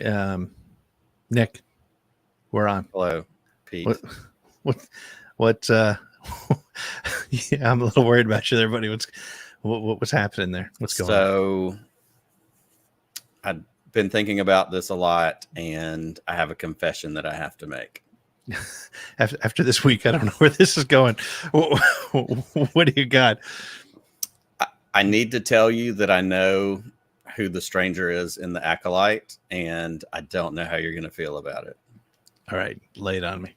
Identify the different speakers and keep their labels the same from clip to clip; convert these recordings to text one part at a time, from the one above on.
Speaker 1: Um, Nick, we're on.
Speaker 2: Hello, Pete.
Speaker 1: What, what, yeah, I'm a little worried about you there, buddy. What's happening there? What's going on?
Speaker 2: So I've been thinking about this a lot, and I have a confession that I have to make.
Speaker 1: After this week, I don't know where this is going. What do you got?
Speaker 2: I need to tell you that I know who the stranger is in the Acolyte, and I don't know how you're going to feel about it.
Speaker 1: All right, lay it on me.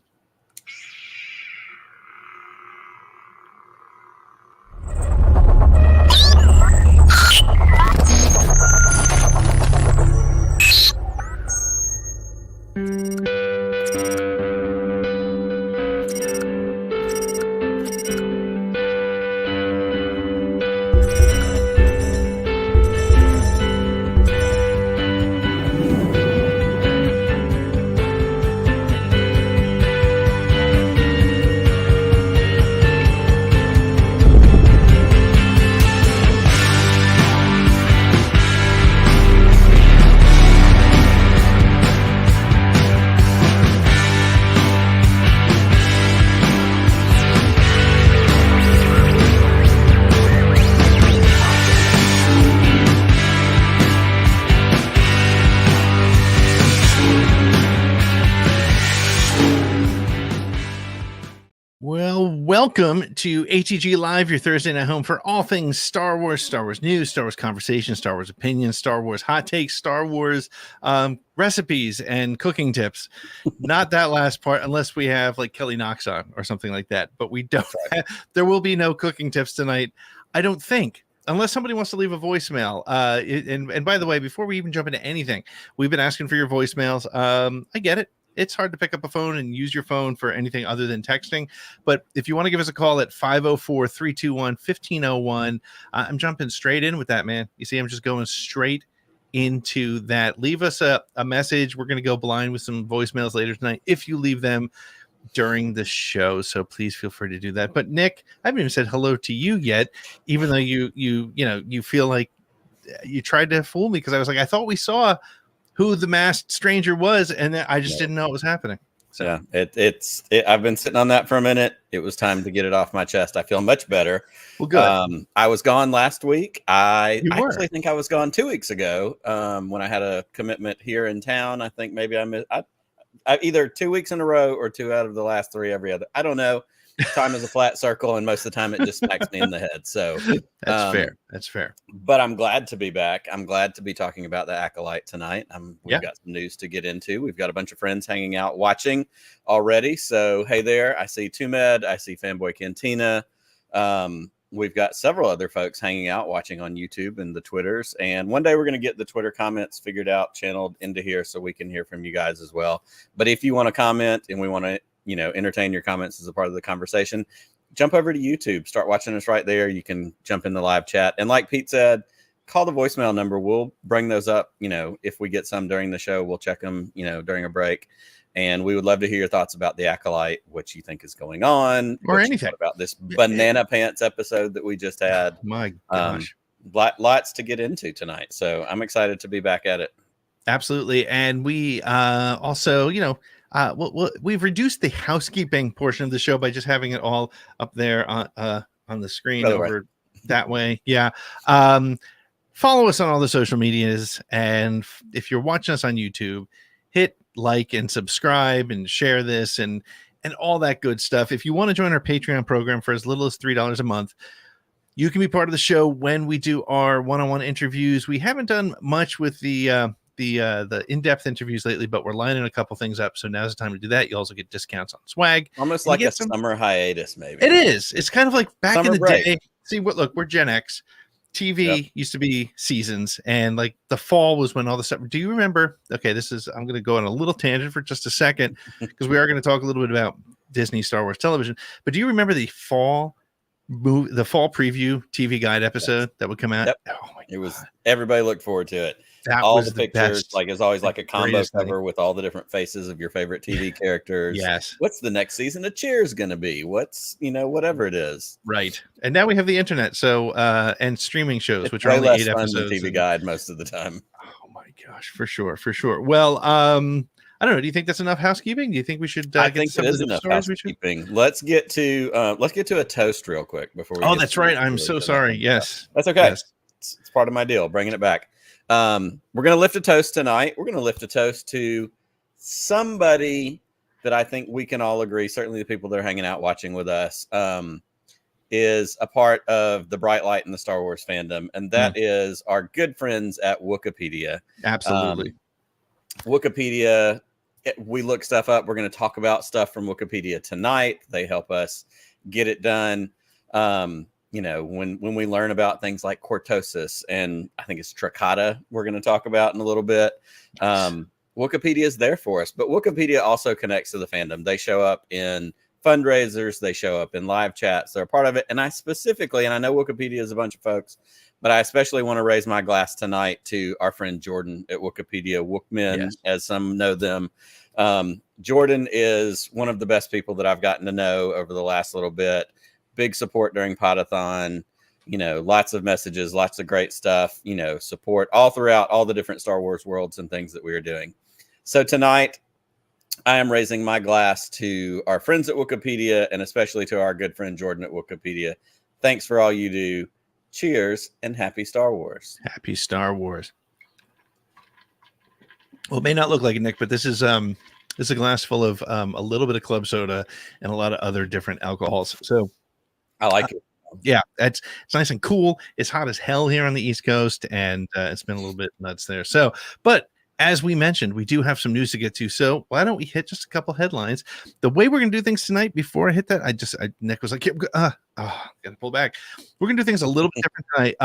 Speaker 1: Welcome to ATGLive, your Thursday night home for all things Star Wars news, Star Wars conversation, Star Wars opinions, Star Wars hot takes, Star Wars recipes and cooking tips. Not that last part, unless we have like Kelly Knox on or something like that. But we don't. There will be no cooking tips tonight, I don't think. Unless somebody wants to leave a voicemail. And by the way, before we even jump into anything, we've been asking for your voicemails. I get it. It's hard to pick up a phone and use your phone for anything other than texting. But if you want to give us a call at 504-321-1501, I'm jumping straight in with that, man. You see, I'm just going straight into that. Leave us a message. We're going to go blind with some voicemails later tonight if you leave them during the show. So please feel free to do that. But Nick, I haven't even said hello to you yet, even though you feel like you tried to fool me, because I was like, I thought we saw who the masked stranger was, and I just didn't know it was happening. So
Speaker 2: yeah, I've been sitting on that for a minute. It was time to get it off my chest. I feel much better.
Speaker 1: Well, good.
Speaker 2: I was gone last week. I actually think I was gone 2 weeks ago when I had a commitment here in town. I think maybe I missed I either 2 weeks in a row or 2 out of the last 3 every other. I don't know. Time is a flat circle, and most of the time it just smacks me in the head. So
Speaker 1: that's fair. That's fair.
Speaker 2: But I'm glad to be back. I'm glad to be talking about the Acolyte tonight. We've got some news to get into. We've got a bunch of friends hanging out watching already. So hey there. I see Tumed. I see Fanboy Cantina. We've got several other folks hanging out watching on YouTube and the Twitters. And one day we're going to get the Twitter comments figured out, channeled into here so we can hear from you guys as well. But if you want to comment and we want to entertain your comments as a part of the conversation, jump over to YouTube, start watching us right there. You can jump in the live chat. And like Pete said, call the voicemail number. We'll bring those up. If we get some during the show, we'll check them, during a break. And we would love to hear your thoughts about the Acolyte, what you think is going on,
Speaker 1: or anything
Speaker 2: about this banana pants episode that we just had.
Speaker 1: My gosh.
Speaker 2: Lots to get into tonight. So I'm excited to be back at it.
Speaker 1: Absolutely. And we also, we've reduced the housekeeping portion of the show by just having it all up there on the screen over that way. Yeah. Follow us on all the social medias. And if you're watching us on YouTube, hit like and subscribe and share this and all that good stuff. If you want to join our Patreon program for as little as $3 a month, you can be part of the show when we do our one-on-one interviews. We haven't done much with the in-depth interviews lately, but we're lining a couple things up, so now's the time to do that. You also get discounts on swag,
Speaker 2: almost like a summer hiatus. Maybe
Speaker 1: it is. It's kind of like back
Speaker 2: summer
Speaker 1: in the
Speaker 2: break.
Speaker 1: day. See, look, we're Gen X. TV used to be seasons, and like the fall was when all the stuff. Do you remember? Okay, I'm going to go on a little tangent for just a second because we are going to talk a little bit about Disney Star Wars television. But do you remember the fall preview TV guide episode that would come out?
Speaker 2: Yep.
Speaker 1: Oh my God.
Speaker 2: It was, everybody looked forward to it.
Speaker 1: That
Speaker 2: all
Speaker 1: was
Speaker 2: the pictures,
Speaker 1: best,
Speaker 2: like it's always like a combo cover
Speaker 1: thing
Speaker 2: with all the different faces of your favorite TV characters.
Speaker 1: Yes.
Speaker 2: What's the next season of Cheers going to be? What's, whatever it is.
Speaker 1: Right. And now we have the internet. So, and streaming shows, which are only 8 episodes.
Speaker 2: Fun than TV guide most of the time.
Speaker 1: Oh my gosh, for sure. Well, I don't know. Do you think that's enough housekeeping? Do you think we should?
Speaker 2: I
Speaker 1: get
Speaker 2: think
Speaker 1: to some
Speaker 2: it
Speaker 1: of
Speaker 2: is
Speaker 1: the news
Speaker 2: enough
Speaker 1: stories
Speaker 2: housekeeping. Let's get to a toast real quick before we.
Speaker 1: Oh,
Speaker 2: get
Speaker 1: that's
Speaker 2: to
Speaker 1: right. I'm so sorry. Yes,
Speaker 2: that's okay.
Speaker 1: Yes.
Speaker 2: It's part of my deal. Bringing it back. We're gonna lift a toast tonight. We're gonna lift a toast to somebody that I think we can all agree. Certainly, the people that are hanging out watching with us. Is a part of the bright light in the Star Wars fandom, and that is our good friends at Wikipedia.
Speaker 1: Absolutely.
Speaker 2: Wikipedia, we look stuff up. We're going to talk about stuff from Wikipedia tonight. They help us get it done. When we learn about things like cortosis, and I think it's trichata, we're going to talk about in a little bit. Wikipedia is there for us, but Wikipedia also connects to the fandom. They show up in fundraisers, they show up in live chats, they're a part of it. And I specifically, and I know Wikipedia is a bunch of folks, but I especially want to raise my glass tonight to our friend Jordan at Wikipedia, Wookmin, as some know them. Jordan is one of the best people that I've gotten to know over the last little bit. Big support during Podathon, lots of messages, lots of great stuff, support all throughout all the different Star Wars worlds and things that we are doing. So tonight, I am raising my glass to our friends at Wikipedia, and especially to our good friend Jordan at Wikipedia. Thanks for all you do. Cheers and happy Star Wars.
Speaker 1: Happy Star Wars. Well, it may not look like it, Nick, but this is a glass full of a little bit of club soda and a lot of other different alcohols. So
Speaker 2: I like it.
Speaker 1: Yeah, it's nice and cool. It's hot as hell here on the East Coast, and it's been a little bit nuts there. So, but as we mentioned, we do have some news to get to. So why don't we hit just a couple headlines? The way we're going to do things tonight, before I hit that, Nick was like, got to pull back. We're going to do things a little bit different tonight.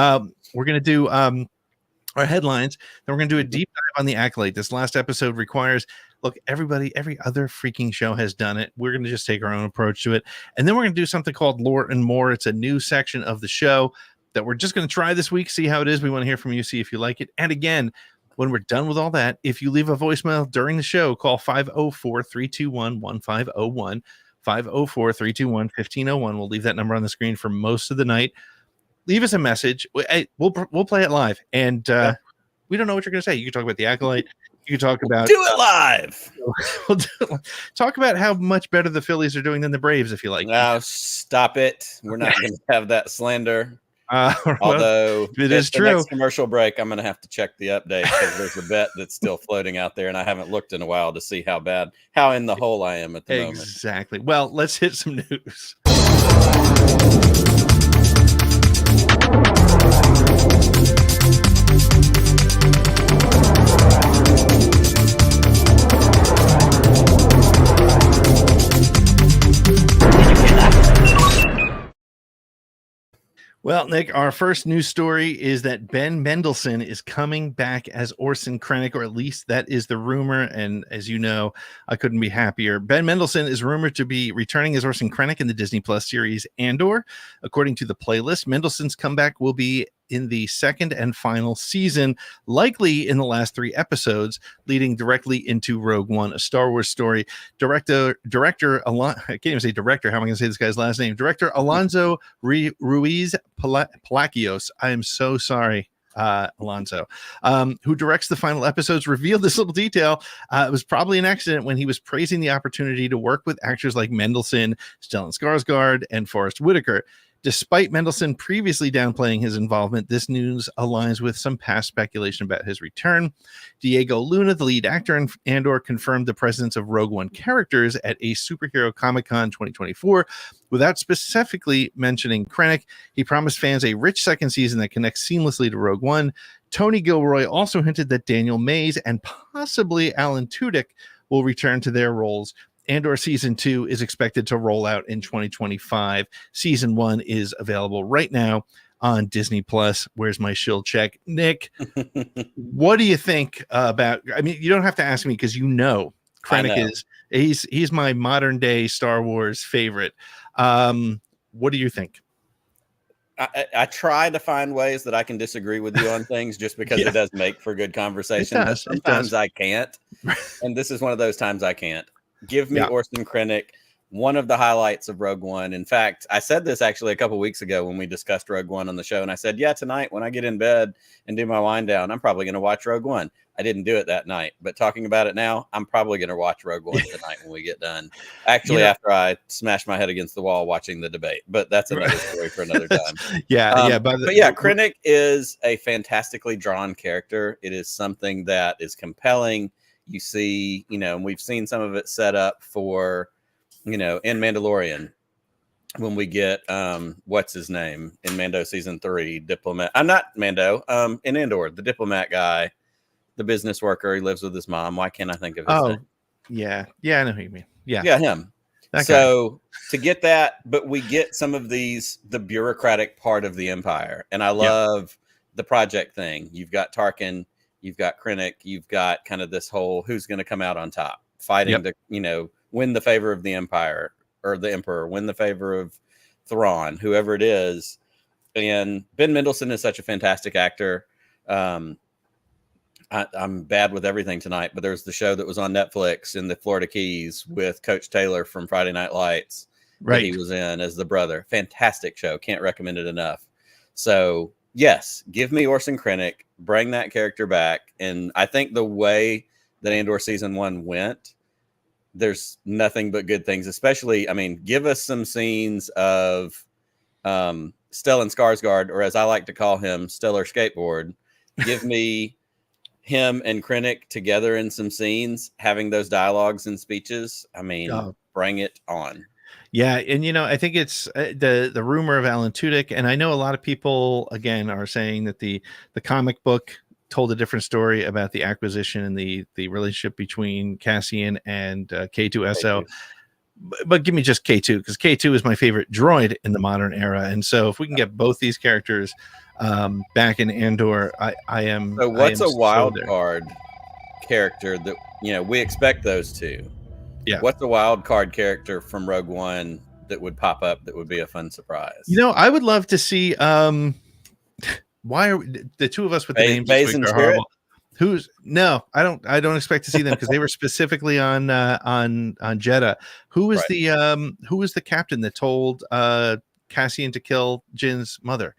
Speaker 1: We're going to do our headlines. Then we're going to do a deep dive on the Acolyte. This last episode requires, look, every other freaking show has done it. We're going to just take our own approach to it. And then we're going to do something called Lore and More. It's a new section of the show that we're just going to try this week, see how it is. We want to hear from you, see if you like it. And again, when we're done with all that, if you leave a voicemail during the show, call 504-321-1501, 504-321-1501. We'll leave that number on the screen for most of the night. Leave us a message. We'll play it live. And we don't know what you're going to say. You can talk about the Acolyte. You can talk about...
Speaker 2: Do it live!
Speaker 1: Talk about how much better the Phillies are doing than the Braves, if you like.
Speaker 2: Now, stop it. We're not going to have that slander.
Speaker 1: Although it is true.
Speaker 2: Next commercial break, I'm going to have to check the update because there's a bet that's still floating out there, and I haven't looked in a while to see how in the hole I am at the moment.
Speaker 1: Exactly. Well, let's hit some news. Well, Nick, our first news story is that Ben Mendelsohn is coming back as Orson Krennic, or at least that is the rumor. And as you know, I couldn't be happier. Ben Mendelsohn is rumored to be returning as Orson Krennic in the Disney Plus series Andor. According to the playlist, Mendelsohn's comeback will be in the second and final season, likely in the last 3 episodes, leading directly into Rogue One, a Star Wars story. Director, I can't even say director. How am I going to say this guy's last name? Director Alonso Ruiz Palacios. I am so sorry, Alonso, who directs the final episodes, revealed this little detail. It was probably an accident when he was praising the opportunity to work with actors like Mendelsohn, Stellan Skarsgård, and Forrest Whitaker. Despite Mendelsohn previously downplaying his involvement, this news aligns with some past speculation about his return. Diego Luna, the lead actor in Andor, confirmed the presence of Rogue One characters at a Superhero Comic-Con 2024. Without specifically mentioning Krennic, he promised fans a rich second season that connects seamlessly to Rogue One. Tony Gilroy also hinted that Daniel Mays and possibly Alan Tudyk will return to their roles. Andor Season 2 is expected to roll out in 2025. Season 1 is available right now on Disney Plus. Where's my shill check? Nick, what do you think about... I mean, you don't have to ask me because you know Krennic he's my modern day Star Wars favorite. What do you think?
Speaker 2: I try to find ways that I can disagree with you on things just because it does make for good conversation. But sometimes I can't. And this is one of those times I can't. Give me Orson Krennic one of the highlights of Rogue One. In fact, I said this actually a couple weeks ago when we discussed Rogue One on the show, and I said, yeah, tonight when I get in bed and do my wind down, I'm probably going to watch Rogue One. I didn't do it that night, but talking about it now, I'm probably going to watch Rogue One tonight when we get done. Actually, after I smash my head against the wall watching the debate, but that's another story for another time. But yeah, Krennic is a fantastically drawn character. It is something that is compelling. You see, and we've seen some of it set up for, in Mandalorian when we get what's his name in Mando season 3, diplomat. I'm not Mando. In Andor, the diplomat guy. The business worker, he lives with his mom. Why can't I think of his name?
Speaker 1: Yeah, I know who you mean. Yeah,
Speaker 2: him. So to get that, but we get some of the bureaucratic part of the Empire, and I love the project thing. You've got Tarkin, you've got Krennic, you've got kind of this whole who's going to come out on top, fighting to win the favor of the Empire or the Emperor, win the favor of Thrawn, whoever it is. And Ben Mendelsohn is such a fantastic actor. I'm bad with everything tonight, but there's the show that was on Netflix in the Florida Keys with Coach Taylor from Friday Night Lights. Right. That he was in as the brother. Fantastic show. Can't recommend it enough. So yes, give me Orson Krennic, bring that character back. And I think the way that Andor season 1 went, there's nothing but good things, especially, give us some scenes of Stellan Skarsgård, or as I like to call him, Stellar Skateboard. Give me him and Krennic together in some scenes, having those dialogues and speeches. Bring it on.
Speaker 1: Yeah, and I think it's the rumor of Alan Tudyk, and I know a lot of people again are saying that the comic book told a different story about the acquisition and the relationship between Cassian and K2SO. But give me just K2, because K2 is my favorite droid in the modern era, and so if we can get both these characters back in Andor, I am.
Speaker 2: So what's a wild card character that we expect those two? Yeah. What's a wild card character from Rogue One that would pop up that would be a fun surprise?
Speaker 1: I would love to see. Why are the two of us with the names this week are horrible? I don't expect to see them because they were specifically on Jeddah. Who was the captain that told Cassian to kill Jin's mother?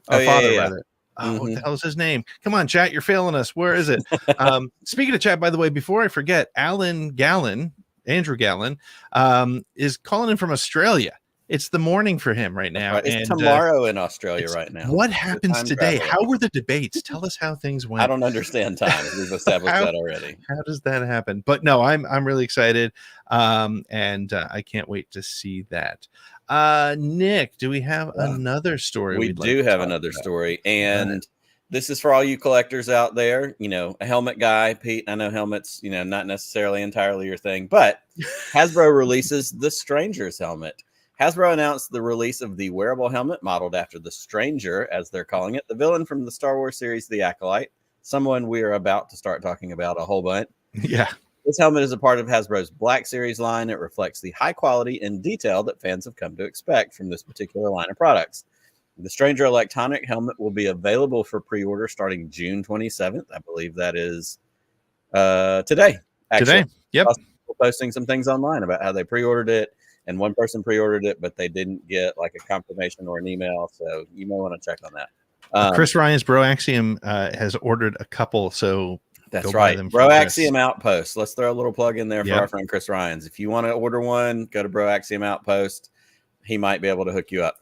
Speaker 1: Father, rather. What the hell is his name? Come on, chat, you're failing us. Where is it? Speaking of chat, by the way, before I forget, Andrew Gallon, is calling in from Australia. It's the morning for him right now.
Speaker 2: Right. It's tomorrow in Australia right now.
Speaker 1: What happens today? How were the debates? Tell us how things went.
Speaker 2: I don't understand time. We've established that already.
Speaker 1: How does that happen? But no, I'm really excited, and I can't wait to see that. Nick, do we have another story?
Speaker 2: We do have another story, and this is for all you collectors out there. A helmet guy, Pete. I know helmets, not necessarily entirely your thing, but Hasbro releases the Stranger's helmet. Hasbro announced the release of the wearable helmet modeled after the Stranger, as they're calling it, the villain from the Star Wars series, The Acolyte, someone we are about to start talking about a whole bunch.
Speaker 1: Yeah.
Speaker 2: This helmet is a part of Hasbro's Black Series line. It reflects the high quality and detail that fans have come to expect from this particular line of products. The Stranger electronic helmet will be available for pre-order starting June 27th. I believe that is today. Actually.
Speaker 1: Today. Yep.
Speaker 2: We're posting some things online about how they pre-ordered it. And one person pre-ordered it, but they didn't get like a confirmation or an email. So you may want to check on that.
Speaker 1: Chris Ryan's Bro Axiom has ordered a couple. So
Speaker 2: that's right. Bro Axiom Outpost. Let's throw a little plug in there for our friend Chris Ryan's. If you want to order one, go to Bro Axiom Outpost. He might be able to hook you up.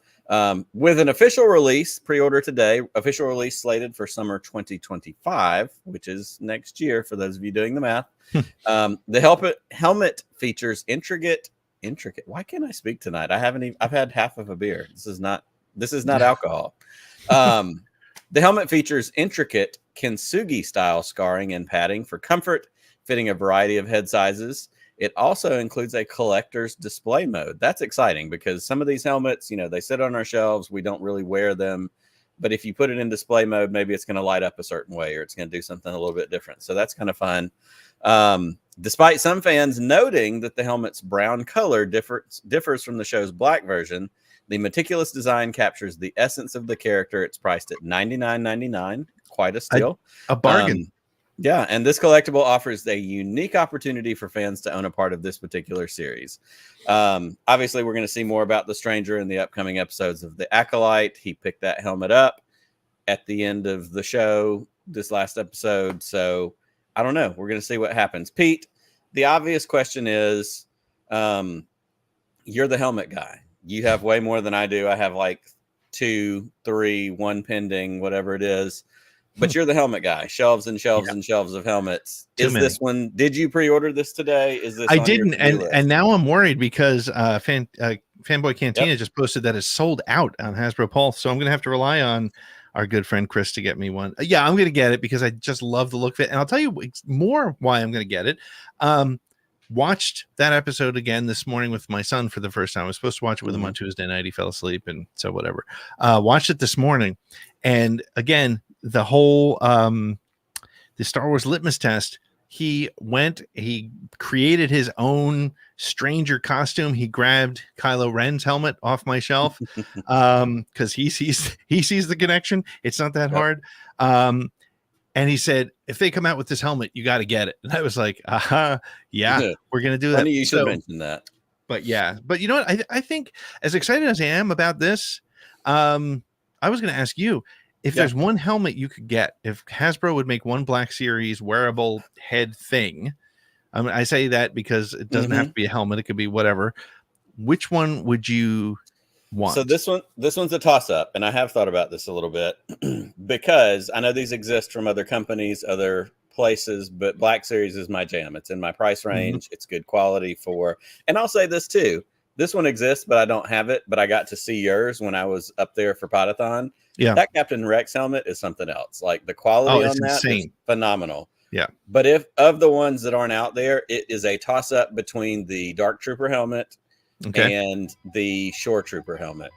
Speaker 2: With an official release, pre-order today, official release slated for summer 2025, which is next year for those of you doing the math. The helmet features intricate. Why can't I speak tonight? I've had half of a beer. This is not alcohol. The helmet features intricate kintsugi style scarring and padding for comfort, fitting a variety of head sizes. It also includes a collector's display mode. That's exciting because some of these helmets, they sit on our shelves. We don't really wear them. But if you put it in display mode, maybe it's going to light up a certain way or it's going to do something a little bit different. So that's kind of fun. Despite some fans noting that the helmet's brown color differs from the show's black version, the meticulous design captures the essence of the character. It's priced at $99.99. Quite a steal.
Speaker 1: A bargain.
Speaker 2: Yeah, and this collectible offers a unique opportunity for fans to own a part of this particular series. Obviously, we're going to see more about the Stranger in the upcoming episodes of The Acolyte. He picked that helmet up at the end of the show, this last episode. So I don't know. We're going to see what happens. Pete, the obvious question is, you're the helmet guy. You have way more than I do. I have like 2, 3, 1 pending, whatever it is. But you're the helmet guy. Shelves and shelves and shelves of helmets. This one? Did you pre-order this today? Is this?
Speaker 1: I didn't, and now I'm worried because Fanboy Cantina just posted that it's sold out on Hasbro Pulse. So I'm going to have to rely on our good friend Chris to get me one. Yeah, I'm going to get it because I just love the look of it, and I'll tell you more why I'm going to get it. Watched that episode again this morning with my son for the first time. I was supposed to watch it with him on Tuesday night. He fell asleep, and so whatever. Watched it this morning, and again, the whole the Star Wars litmus test. He created his own Stranger costume. He grabbed Kylo Ren's helmet off my shelf because he sees the connection. It's not that hard. And he said, if they come out with this helmet, you got to get it. And I was like, yeah, we're going to do that.
Speaker 2: Funny you should mention that.
Speaker 1: But yeah, but you know what? I think as excited as I am about this, I was going to ask you, if there's one helmet you could get, if Hasbro would make one Black Series wearable head thing, I say that because it doesn't have to be a helmet. It could be whatever. Which one would you want?
Speaker 2: So this one's a toss-up, and I have thought about this a little bit because I know these exist from other companies, other places, but Black Series is my jam. It's in my price range. It's good quality and I'll say this too. This one exists, but I don't have it. But I got to see yours when I was up there for Podathon. Yeah, that Captain Rex helmet is something else. Like the quality on that is phenomenal.
Speaker 1: Yeah.
Speaker 2: But if of the ones that aren't out there, it is a toss-up between the Dark Trooper helmet and the Shore Trooper helmet.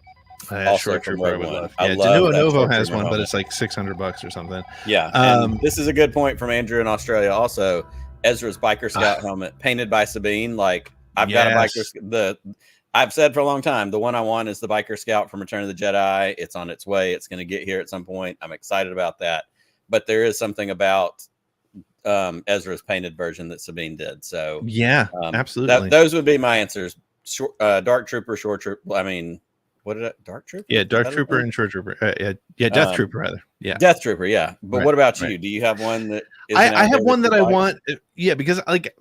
Speaker 1: Shore Trooper I would love. Yeah, Danua Novo has one, but it's like $600 or something.
Speaker 2: Yeah. And this is a good point from Andrew in Australia. Also, Ezra's Biker Scout helmet painted by Sabine. Like I've got a Biker. I've said for a long time, the one I want is the Biker Scout from Return of the Jedi. It's on its way. It's going to get here at some point. I'm excited about that. But there is something about Ezra's painted version that Sabine did. So
Speaker 1: yeah, absolutely.
Speaker 2: Those would be my answers. Dark Trooper, Shore Trooper. I mean, what did it? Dark Trooper?
Speaker 1: Yeah, Dark Trooper and Shore Trooper. Death Trooper rather. Yeah,
Speaker 2: Death Trooper. Yeah. But what about you? Do you have one that?
Speaker 1: I have one that I want. Yeah, because like.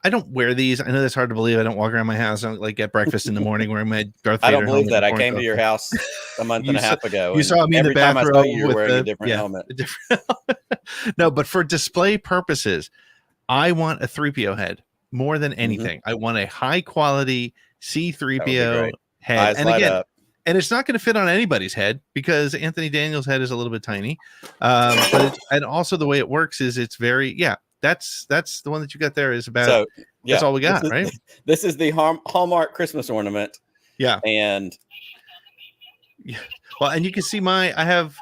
Speaker 1: I don't wear these. I know that's hard to believe. I don't walk around my house. I don't like get breakfast in the morning wearing my Darth Vader.
Speaker 2: I don't believe that. I came to your house a month and a half ago.
Speaker 1: You saw me in the bathroom.
Speaker 2: I saw you wearing a different helmet.
Speaker 1: No, but for display purposes, I want a 3PO head more than anything. I want a high quality C3PO head.
Speaker 2: Eyes light up.
Speaker 1: And it's not going to fit on anybody's head because Anthony Daniels' head is a little bit tiny. And also the way it works is it's very That's the one that you got there is about. That's all we got, right?
Speaker 2: This is the Hallmark Christmas ornament.
Speaker 1: Yeah,
Speaker 2: and
Speaker 1: well, and you can see I have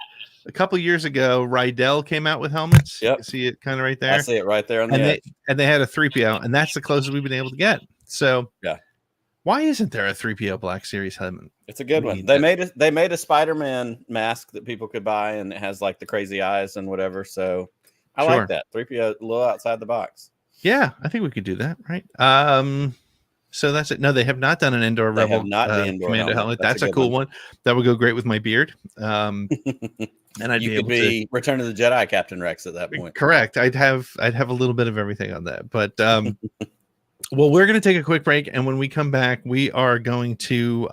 Speaker 1: a couple years ago. Rydell came out with helmets.
Speaker 2: Yep,
Speaker 1: you can see it kind of right there. I
Speaker 2: see it right there on the edge.
Speaker 1: And they had a 3PO, and that's the closest we've been able to get. So
Speaker 2: yeah,
Speaker 1: why isn't there a 3PO Black Series helmet?
Speaker 2: It's a good one. They made a Spider-Man mask that people could buy, and it has like the crazy eyes and whatever. So. I like that 3PO, a little outside the box.
Speaker 1: Yeah, I think we could do that, right? So that's it. No, they have not done an Indoor Rebel Commando helmet. That's a cool one. That would go great with my beard. And I'd
Speaker 2: you could be Return of the Jedi Captain Rex at that point.
Speaker 1: Correct. I'd have a little bit of everything on that. But well, we're going to take a quick break, and when we come back, we are going to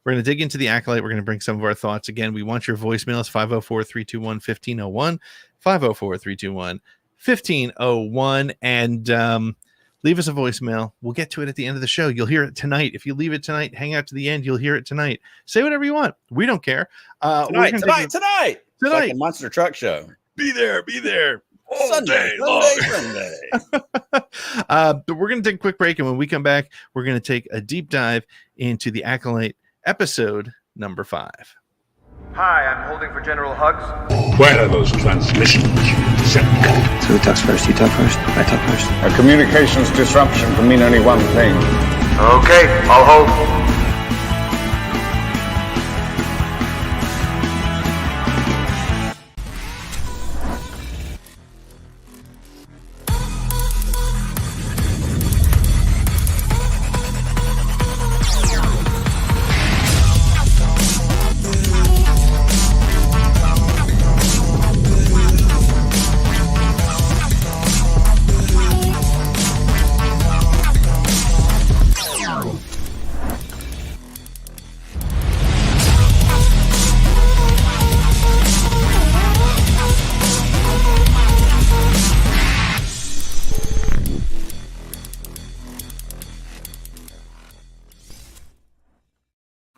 Speaker 1: dig into the Acolyte. We're going to bring some of our thoughts. Again, we want your voicemails 504-321-1501. 504-321-1501 and leave us a voicemail. We'll get to it at the end of the show. You'll hear it tonight. If you leave it tonight, hang out to the end, you'll hear it tonight. Say whatever you want. We don't care.
Speaker 2: Tonight. Like a monster truck show.
Speaker 1: Be there.
Speaker 2: Sunday.
Speaker 1: But we're going to take a quick break, and when we come back, we're going to take a deep dive into the Acolyte episode number 5.
Speaker 3: Hi, I'm holding for General Huggs.
Speaker 4: Where are those transmissions you sent?
Speaker 5: So who talks first? You talk first? I talk first?
Speaker 6: A communications disruption can mean only one thing.
Speaker 3: Okay, I'll hold.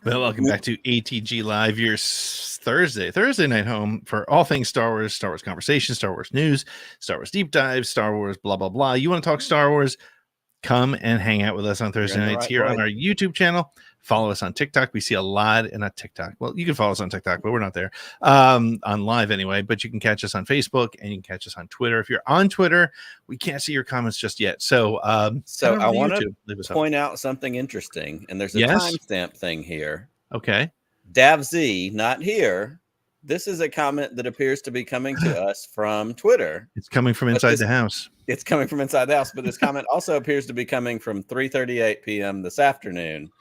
Speaker 1: Well, welcome back to ATG Live, your Thursday night home for all things Star Wars conversation, Star Wars news, Star Wars deep dives, Star Wars blah blah blah. You want to talk Star Wars? Come and hang out with us on Thursday nights here on our YouTube channel. Follow us on TikTok. We see a lot in TikTok. Well, you can follow us on TikTok, but we're not there on live anyway. But you can catch us on Facebook and you can catch us on Twitter. If you're on Twitter, we can't see your comments just yet. So,
Speaker 2: I want to point out something interesting, and there's a timestamp thing here.
Speaker 1: Okay,
Speaker 2: DavZ, not here. This is a comment that appears to be coming to us from Twitter.
Speaker 1: It's coming from inside the house.
Speaker 2: It's coming from inside the house, but this comment also appears to be coming from 3:38 p.m. this afternoon.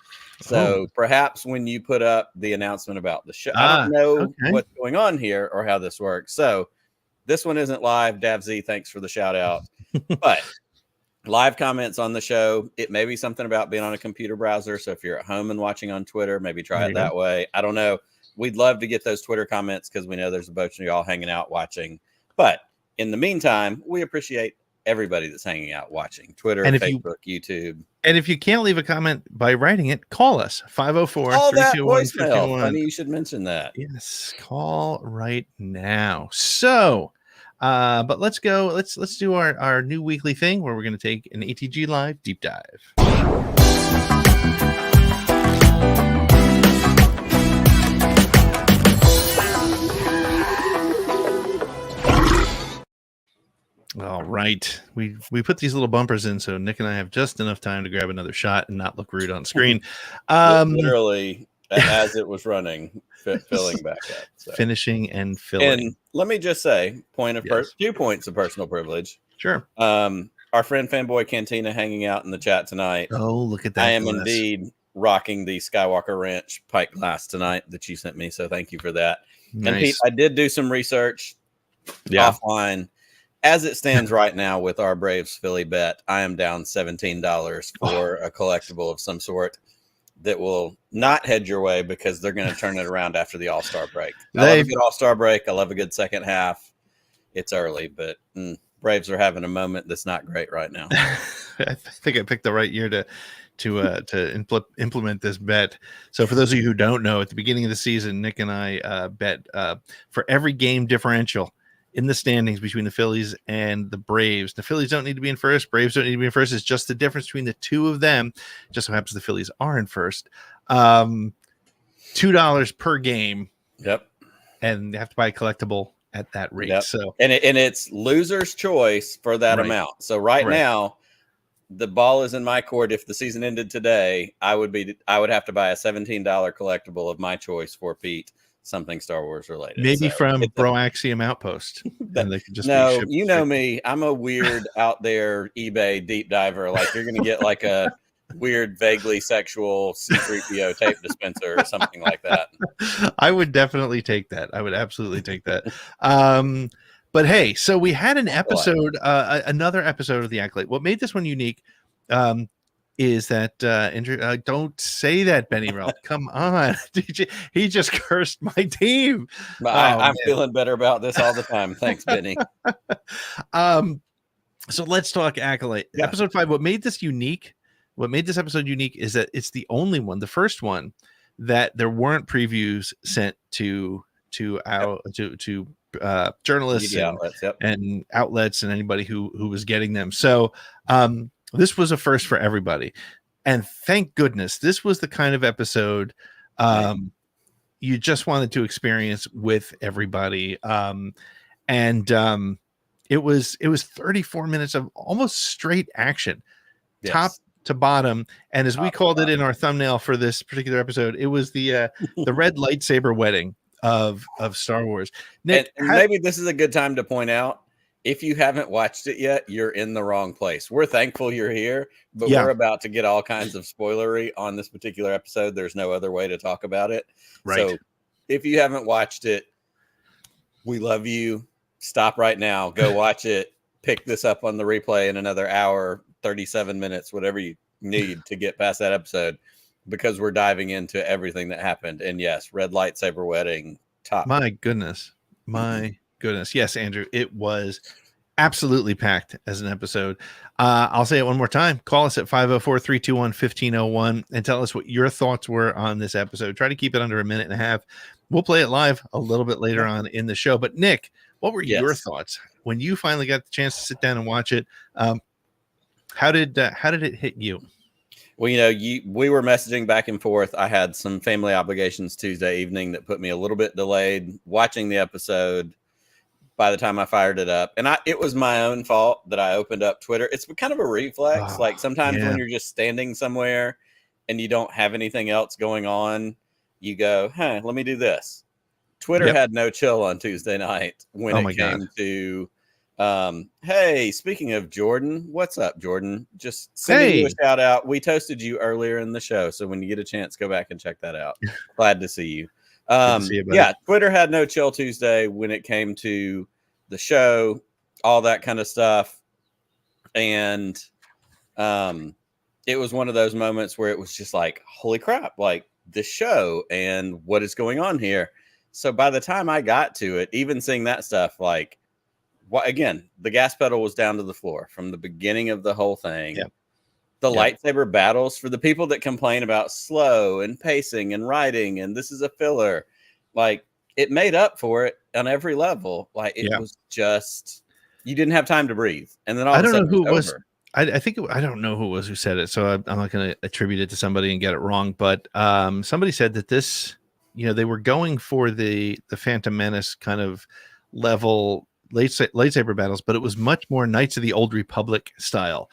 Speaker 2: So perhaps when you put up the announcement about the show, I don't know what's going on here or how this works. So this one isn't live. DavZ, thanks for the shout out. But live comments on the show, it may be something about being on a computer browser. So if you're at home and watching on Twitter, maybe try it that way. I don't know. We'd love to get those Twitter comments because we know there's a bunch of y'all hanging out watching. But in the meantime, we appreciate everybody that's hanging out watching Twitter, and Facebook, YouTube.
Speaker 1: And if you can't leave a comment by writing it, call us 504-321-5151.
Speaker 2: Funny you should mention that.
Speaker 1: Yes, call right now. So, but let's go. Let's do our new weekly thing where we're going to take an ATG Live deep dive. All right, we put these little bumpers in so Nick and I have just enough time to grab another shot and not look rude on screen.
Speaker 2: Literally, as it was running, filling back up, so.
Speaker 1: Finishing and filling.
Speaker 2: And let me just say, 2 points of personal privilege.
Speaker 1: Sure.
Speaker 2: Our friend Fanboy Cantina hanging out in the chat tonight.
Speaker 1: Oh, look at that!
Speaker 2: I am indeed rocking the Skywalker Ranch pint glass tonight that you sent me, so thank you for that. Nice. And Pete, I did do some research offline. As it stands right now with our Braves Philly bet, I am down $17 for a collectible of some sort that will not head your way because they're going to turn it around after the All-Star break. I love a good All-Star break. I love a good second half. It's early, but Braves are having a moment that's not great right now.
Speaker 1: I think I picked the right year to implement this bet. So for those of you who don't know, at the beginning of the season, Nick and I bet for every game differential in the standings between the Phillies and the Braves. The Phillies don't need to be in first. Braves don't need to be in first. It's just the difference between the two of them. Just so happens the Phillies are in first. $2 per game.
Speaker 2: Yep.
Speaker 1: And they have to buy a collectible at that rate.
Speaker 2: Yep.
Speaker 1: So
Speaker 2: and it's loser's choice for that amount. So right now, the ball is in my court. If the season ended today, I would have to buy a $17 collectible of my choice for Pete. Something Star Wars related.
Speaker 1: Maybe from Broaxium Outpost.
Speaker 2: And they could just you know me. I'm a weird out there eBay deep diver. Like you're going to get like a weird, vaguely sexual C-3PO tape dispenser or something like that.
Speaker 1: I would definitely take that. I would absolutely take that. But hey, so we had an episode, another episode of the Acolyte. What made this one unique is that don't say that, Benny Rel. Come on. He just cursed my team.
Speaker 2: I'm feeling better about this all the time. Thanks, Benny.
Speaker 1: So let's talk Acolyte. Yeah. Episode 5. What made this episode unique is that it's the only one, the first one, that there weren't previews sent to journalists and outlets and anybody who was getting them. So this was a first for everybody. And thank goodness, this was the kind of episode you just wanted to experience with everybody. It was 34 minutes of almost straight action, top to bottom. And as we called it in our thumbnail for this particular episode, it was the red lightsaber wedding of Star Wars. Nick,
Speaker 2: and maybe this is a good time to point out, if you haven't watched it yet, you're in the wrong place. We're thankful you're here, but we're about to get all kinds of spoilery on this particular episode. There's no other way to talk about it. Right. So if you haven't watched it, we love you. Stop right now. Go watch it. Pick this up on the replay in another hour, 37 minutes, whatever you need to get past that episode, because we're diving into everything that happened. And yes, red lightsaber wedding. Top.
Speaker 1: My goodness. Yes, Andrew, it was absolutely packed as an episode. I'll say it one more time. Call us at 504-321-1501 and tell us what your thoughts were on this episode. Try to keep it under a minute and a half. We'll play it live a little bit later on in the show. But Nick, what were your thoughts when you finally got the chance to sit down and watch it? How did it hit you?
Speaker 2: Well, we were messaging back and forth. I had some family obligations Tuesday evening that put me a little bit delayed watching the episode by the time I fired it up. And it was my own fault that I opened up Twitter. It's kind of a reflex. Like sometimes when you're just standing somewhere and you don't have anything else going on, you go, hey, let me do this. Twitter had no chill on Tuesday night when it came to hey, speaking of Jordan, what's up, Jordan? Just sending you a shout out. We toasted you earlier in the show, so when you get a chance, go back and check that out. Glad to see you. Twitter had no chill Tuesday when it came to the show, all that kind of stuff. And it was one of those moments where it was just like, holy crap, like this show and what is going on here. So by the time I got to it, even seeing that stuff, like, again, the gas pedal was down to the floor from the beginning of the whole thing. Yep. The lightsaber battles, for the people that complain about slow and pacing and writing and this is a filler, like it made up for it on every level. Like it was just, you didn't have time to breathe. And then all
Speaker 1: I
Speaker 2: of a
Speaker 1: don't know
Speaker 2: sudden
Speaker 1: who it was.
Speaker 2: Over.
Speaker 1: I think I don't know who it was who said it, so I'm not going to attribute it to somebody and get it wrong. But somebody said that this, they were going for the Phantom Menace kind of level lightsaber battles, but it was much more Knights of the Old Republic style,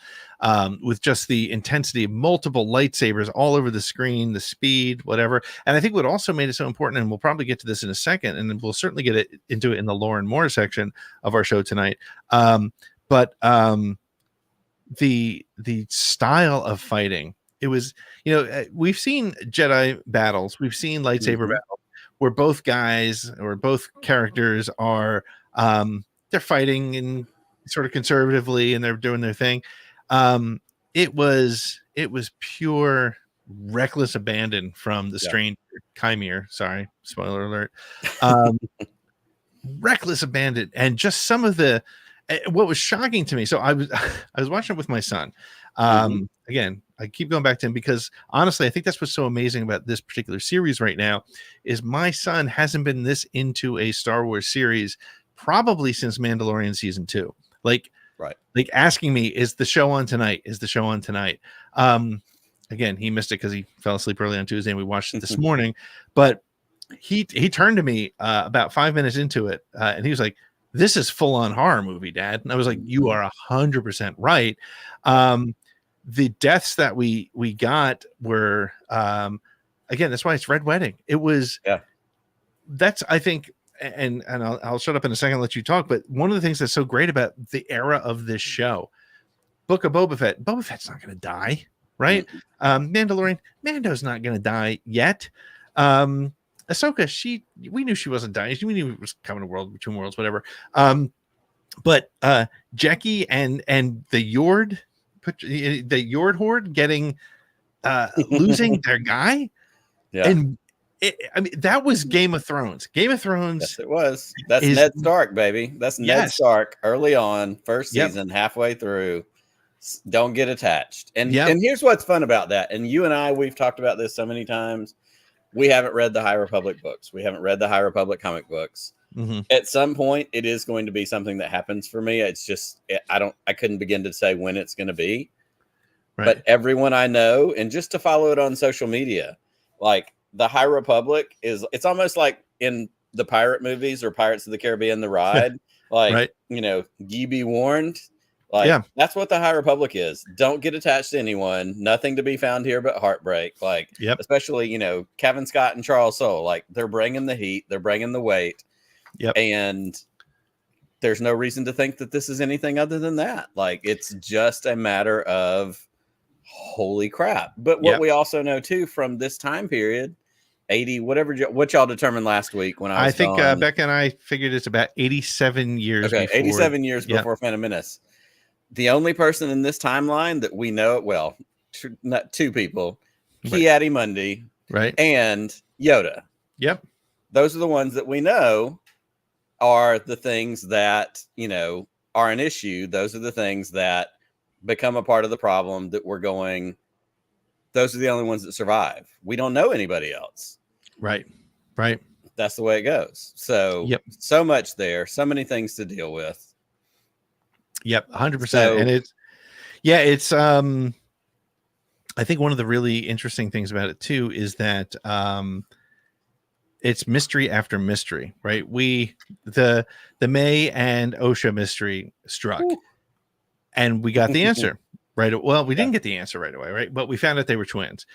Speaker 1: with just the intensity of multiple lightsabers all over the screen, the speed, whatever. And I think what also made it so important, and we'll probably get to this in a second, and we'll certainly get into it in the lore and more section of our show tonight. But the style of fighting, it was, we've seen Jedi battles, we've seen lightsaber battles where both guys or both characters are they're fighting and sort of conservatively and they're doing their thing. It was pure reckless abandon from the strange Chimere. Sorry, spoiler alert. Reckless abandon, and just some of the what was shocking to me. So I was watching it with my son. Again, I keep going back to him because honestly, I think that's what's so amazing about this particular series right now is my son hasn't been this into a Star Wars series probably since Mandalorian season 2. Like asking me, is the show on tonight? Is the show on tonight? Again, he missed it because he fell asleep early on Tuesday and we watched it this morning. But he turned to me about 5 minutes into it and he was like, this is full on horror movie, Dad. And I was like, you are 100% right. The deaths that we got were, again, that's why it's Red Wedding. It was, that's, I think, and I'll shut up in a second and let you talk. But one of the things that's so great about the era of this show, Book of Boba Fett's not going to die, right? Mandalorian, Mando's not going to die yet. Ahsoka, we knew she wasn't dying. We knew it was coming to World Between Worlds, whatever. But Jackie and the Yord horde getting losing their guy, and that was Game of Thrones. Game of Thrones.
Speaker 2: Yes, it was. That's Ned Stark, baby. That's Ned Stark early on, first season, halfway through. Don't get attached. And here's what's fun about that. And you and I, we've talked about this so many times. We haven't read the High Republic books. We haven't read the High Republic comic books. At some point, it is going to be something that happens for me. It's just, I couldn't begin to say when it's going to be. Right. But everyone I know, and just to follow it on social media, like the High Republic it's almost like in the pirate movies or Pirates of the Caribbean, the ride, like, ye be warned. Like, that's what the High Republic is. Don't get attached to anyone. Nothing to be found here but heartbreak. Like, especially, Kevin Scott and Charles Soule, like they're bringing the heat, they're bringing the weight. And there's no reason to think that this is anything other than that. Like, it's just a matter of holy crap. But what we also know too from this time period, 80, what y'all determined last week when I think
Speaker 1: Becca and I figured it's about 87 years.
Speaker 2: Okay, before, 87 years before Phantom Menace. The only person in this timeline that we know, well, not two people, Ki-Adi-Mundi, and Yoda. Those are the ones that we know are the things that, are an issue, those are the things that become a part of the problem that we're going, those are the only ones that survive. We don't know anybody else.
Speaker 1: Right.
Speaker 2: That's the way it goes. So, so much there, so many things to deal with.
Speaker 1: Yep. 100%. And it's, I think one of the really interesting things about it too is that, it's mystery after mystery, right? The May and OSHA mystery struck. Ooh. And we got the answer, right? Well, we didn't get the answer right away, right? But we found out they were twins.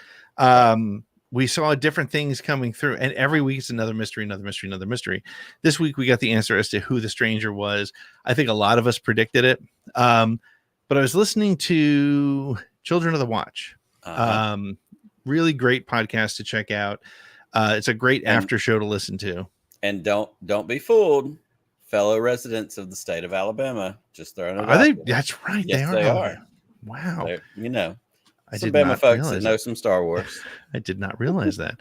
Speaker 1: We saw different things coming through, and every week it's another mystery, another mystery, another mystery. This week we got the answer as to who the stranger was. I think a lot of us predicted it. But I was listening to Children of the Watch. Really great podcast to check out. It's a great after show to listen to. And
Speaker 2: don't be fooled. Fellow residents of the state of Alabama, just throwing it
Speaker 1: out there. That's right.
Speaker 2: Yes,
Speaker 1: they are. Wow.
Speaker 2: You know,
Speaker 1: I
Speaker 2: some
Speaker 1: did
Speaker 2: Bama
Speaker 1: not
Speaker 2: folks that know some Star Wars.
Speaker 1: I did not realize that.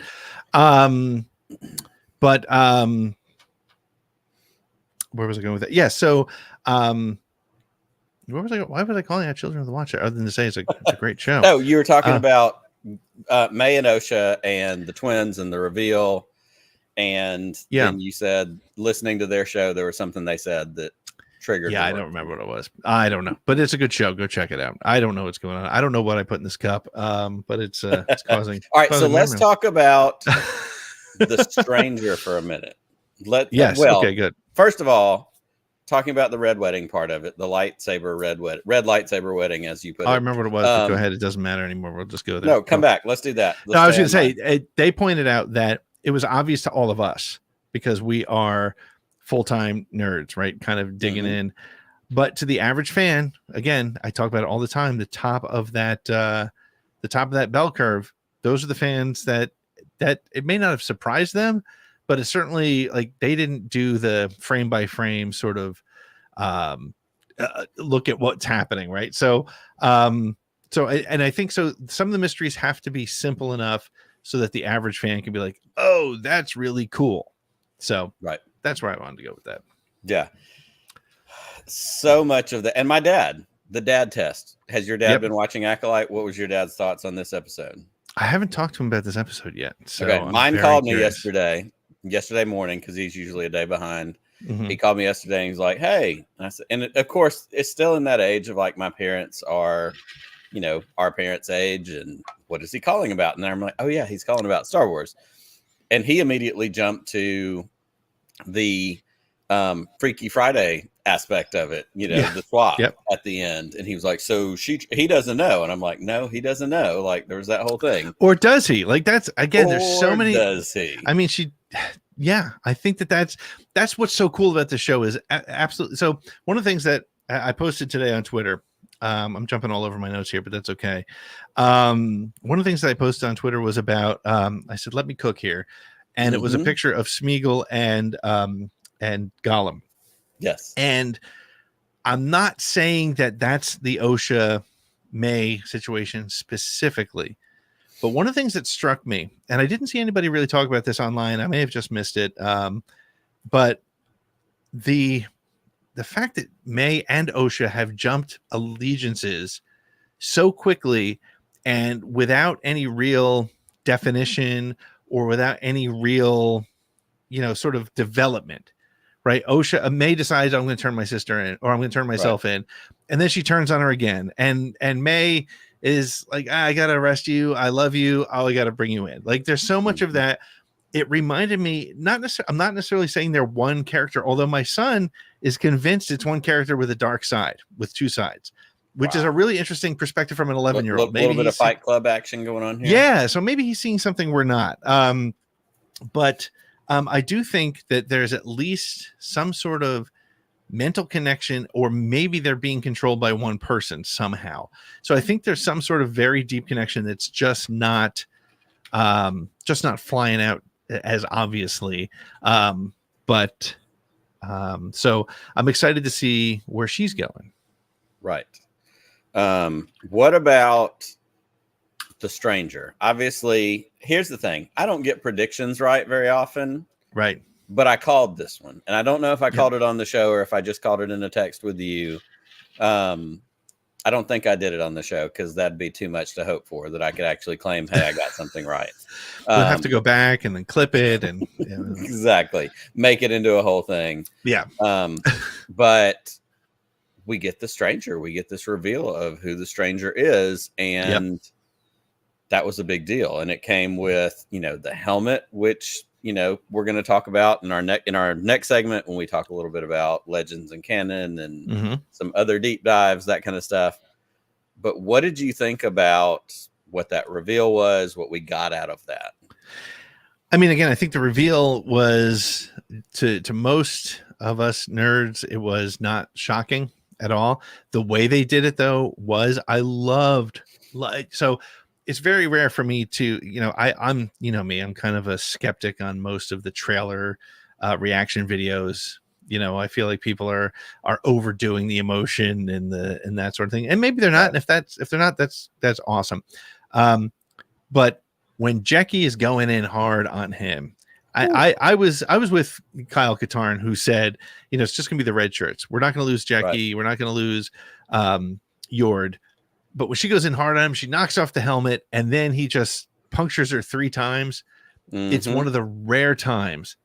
Speaker 1: But where was I going with that? Yeah. So, where was I? Why was I calling out Children of the Watch other than to say it's a great show?
Speaker 2: Oh, you were talking about May and OSHA and the twins and the reveal. And then you said listening to their show, there was something they said that triggered.
Speaker 1: Yeah, I don't remember what it was. I don't know, but it's a good show. Go check it out. I don't know what's going on. I don't know what I put in this cup, but it's causing.
Speaker 2: All right, so let's talk about the stranger for a minute.
Speaker 1: Okay, good.
Speaker 2: First of all, talking about the red wedding part of it, the red lightsaber wedding, as you put it.
Speaker 1: I remember what it was. But go ahead. It doesn't matter anymore. We'll just go there.
Speaker 2: No, come back. Let's do that.
Speaker 1: No, I was going to say they pointed out that it was obvious to all of us because we are full-time nerds, right? Kind of digging in. But to the average fan, again, I talk about it all the time. The top of that bell curve, those are the fans that it may not have surprised them, but it's certainly like they didn't do the frame by frame sort of look at what's happening, right? So, I think so. Some of the mysteries have to be simple enough so that the average fan can be like, "Oh, that's really cool." So, that's where I wanted to go with that.
Speaker 2: Yeah. So much of that. And the dad test. Has your dad been watching Acolyte? What was your dad's thoughts on this episode?
Speaker 1: I haven't talked to him about this episode yet. So
Speaker 2: okay. Mine called me yesterday morning, because he's usually a day behind. He called me yesterday and he's like, "Hey," and I said, and of course it's still in that age of like, my parents are, our parents' age, and what is he calling about? And I'm like, "Oh yeah, he's calling about Star Wars." And he immediately jumped to the Freaky Friday aspect of it, the swap at the end. And he was like, "So he doesn't know." And I'm like, "No, he doesn't know." Like, there was that whole thing.
Speaker 1: Or does he? Like, that's again, there's so many.
Speaker 2: Does he?
Speaker 1: I mean, I think that's what's so cool about the show is absolutely. So one of the things that I posted today on Twitter, I'm jumping all over my notes here, but that's okay. One of the things that I posted on Twitter was about, I said, "Let me cook here." And it was a picture of Smeagol and Gollum.
Speaker 2: Yes.
Speaker 1: And I'm not saying that that's the OSHA May situation specifically, but one of the things that struck me, and I didn't see anybody really talk about this online, I may have just missed it, but the fact that May and OSHA have jumped allegiances so quickly and without any real definition or without any real, sort of development, right? OSHA, May decides, "I'm going to turn my sister in, or I'm going to turn myself in." And then she turns on her again. And May is like, "I got to arrest you. I love you. I got to bring you in." Like, there's so much of that. It reminded me, I'm not necessarily saying they're one character, although my son is convinced it's one character with a dark side, with two sides, which is a really interesting perspective from an 11-year-old.
Speaker 2: Maybe a little bit of Fight Club action going on here.
Speaker 1: Yeah. So maybe he's seeing something we're not. But I do think that there's at least some sort of mental connection, or maybe they're being controlled by one person somehow. So I think there's some sort of very deep connection that's just not flying out as obviously. So I'm excited to see where she's going.
Speaker 2: Right. What about the stranger? Obviously, here's the thing. I don't get predictions right very often.
Speaker 1: Right.
Speaker 2: but I called this one, and I don't know if I called it on the show or if I just called it in a text with you. I don't think I did it on the show because that'd be too much to hope for that I could actually claim, hey, I got something right.
Speaker 1: We'll have to go back and then clip it and
Speaker 2: exactly make it into a whole thing.
Speaker 1: Yeah.
Speaker 2: But we get the stranger. We get this reveal of who the stranger is, and that was a big deal. And it came with, the helmet, which we're going to talk about in our next segment when we talk a little bit about legends and canon and some other deep dives, that kind of stuff. But what did you think about what that reveal was, what we got out of that?
Speaker 1: I mean, again, I think the reveal was to most of us nerds, it was not shocking at all. The way they did it though was I loved so it's very rare for me to, I'm me, I'm kind of a skeptic on most of the trailer reaction videos. I feel like people are overdoing the emotion and that sort of thing. And maybe they're not. And if they're not, that's awesome. But when Jackie is going in hard on him, I was with Kyle Katarn, who said, it's just gonna be the red shirts. We're not gonna lose Jackie. Right. We're not gonna lose Yord. But when she goes in hard on him, she knocks off the helmet, and then he just punctures her 3 times. It's one of the rare times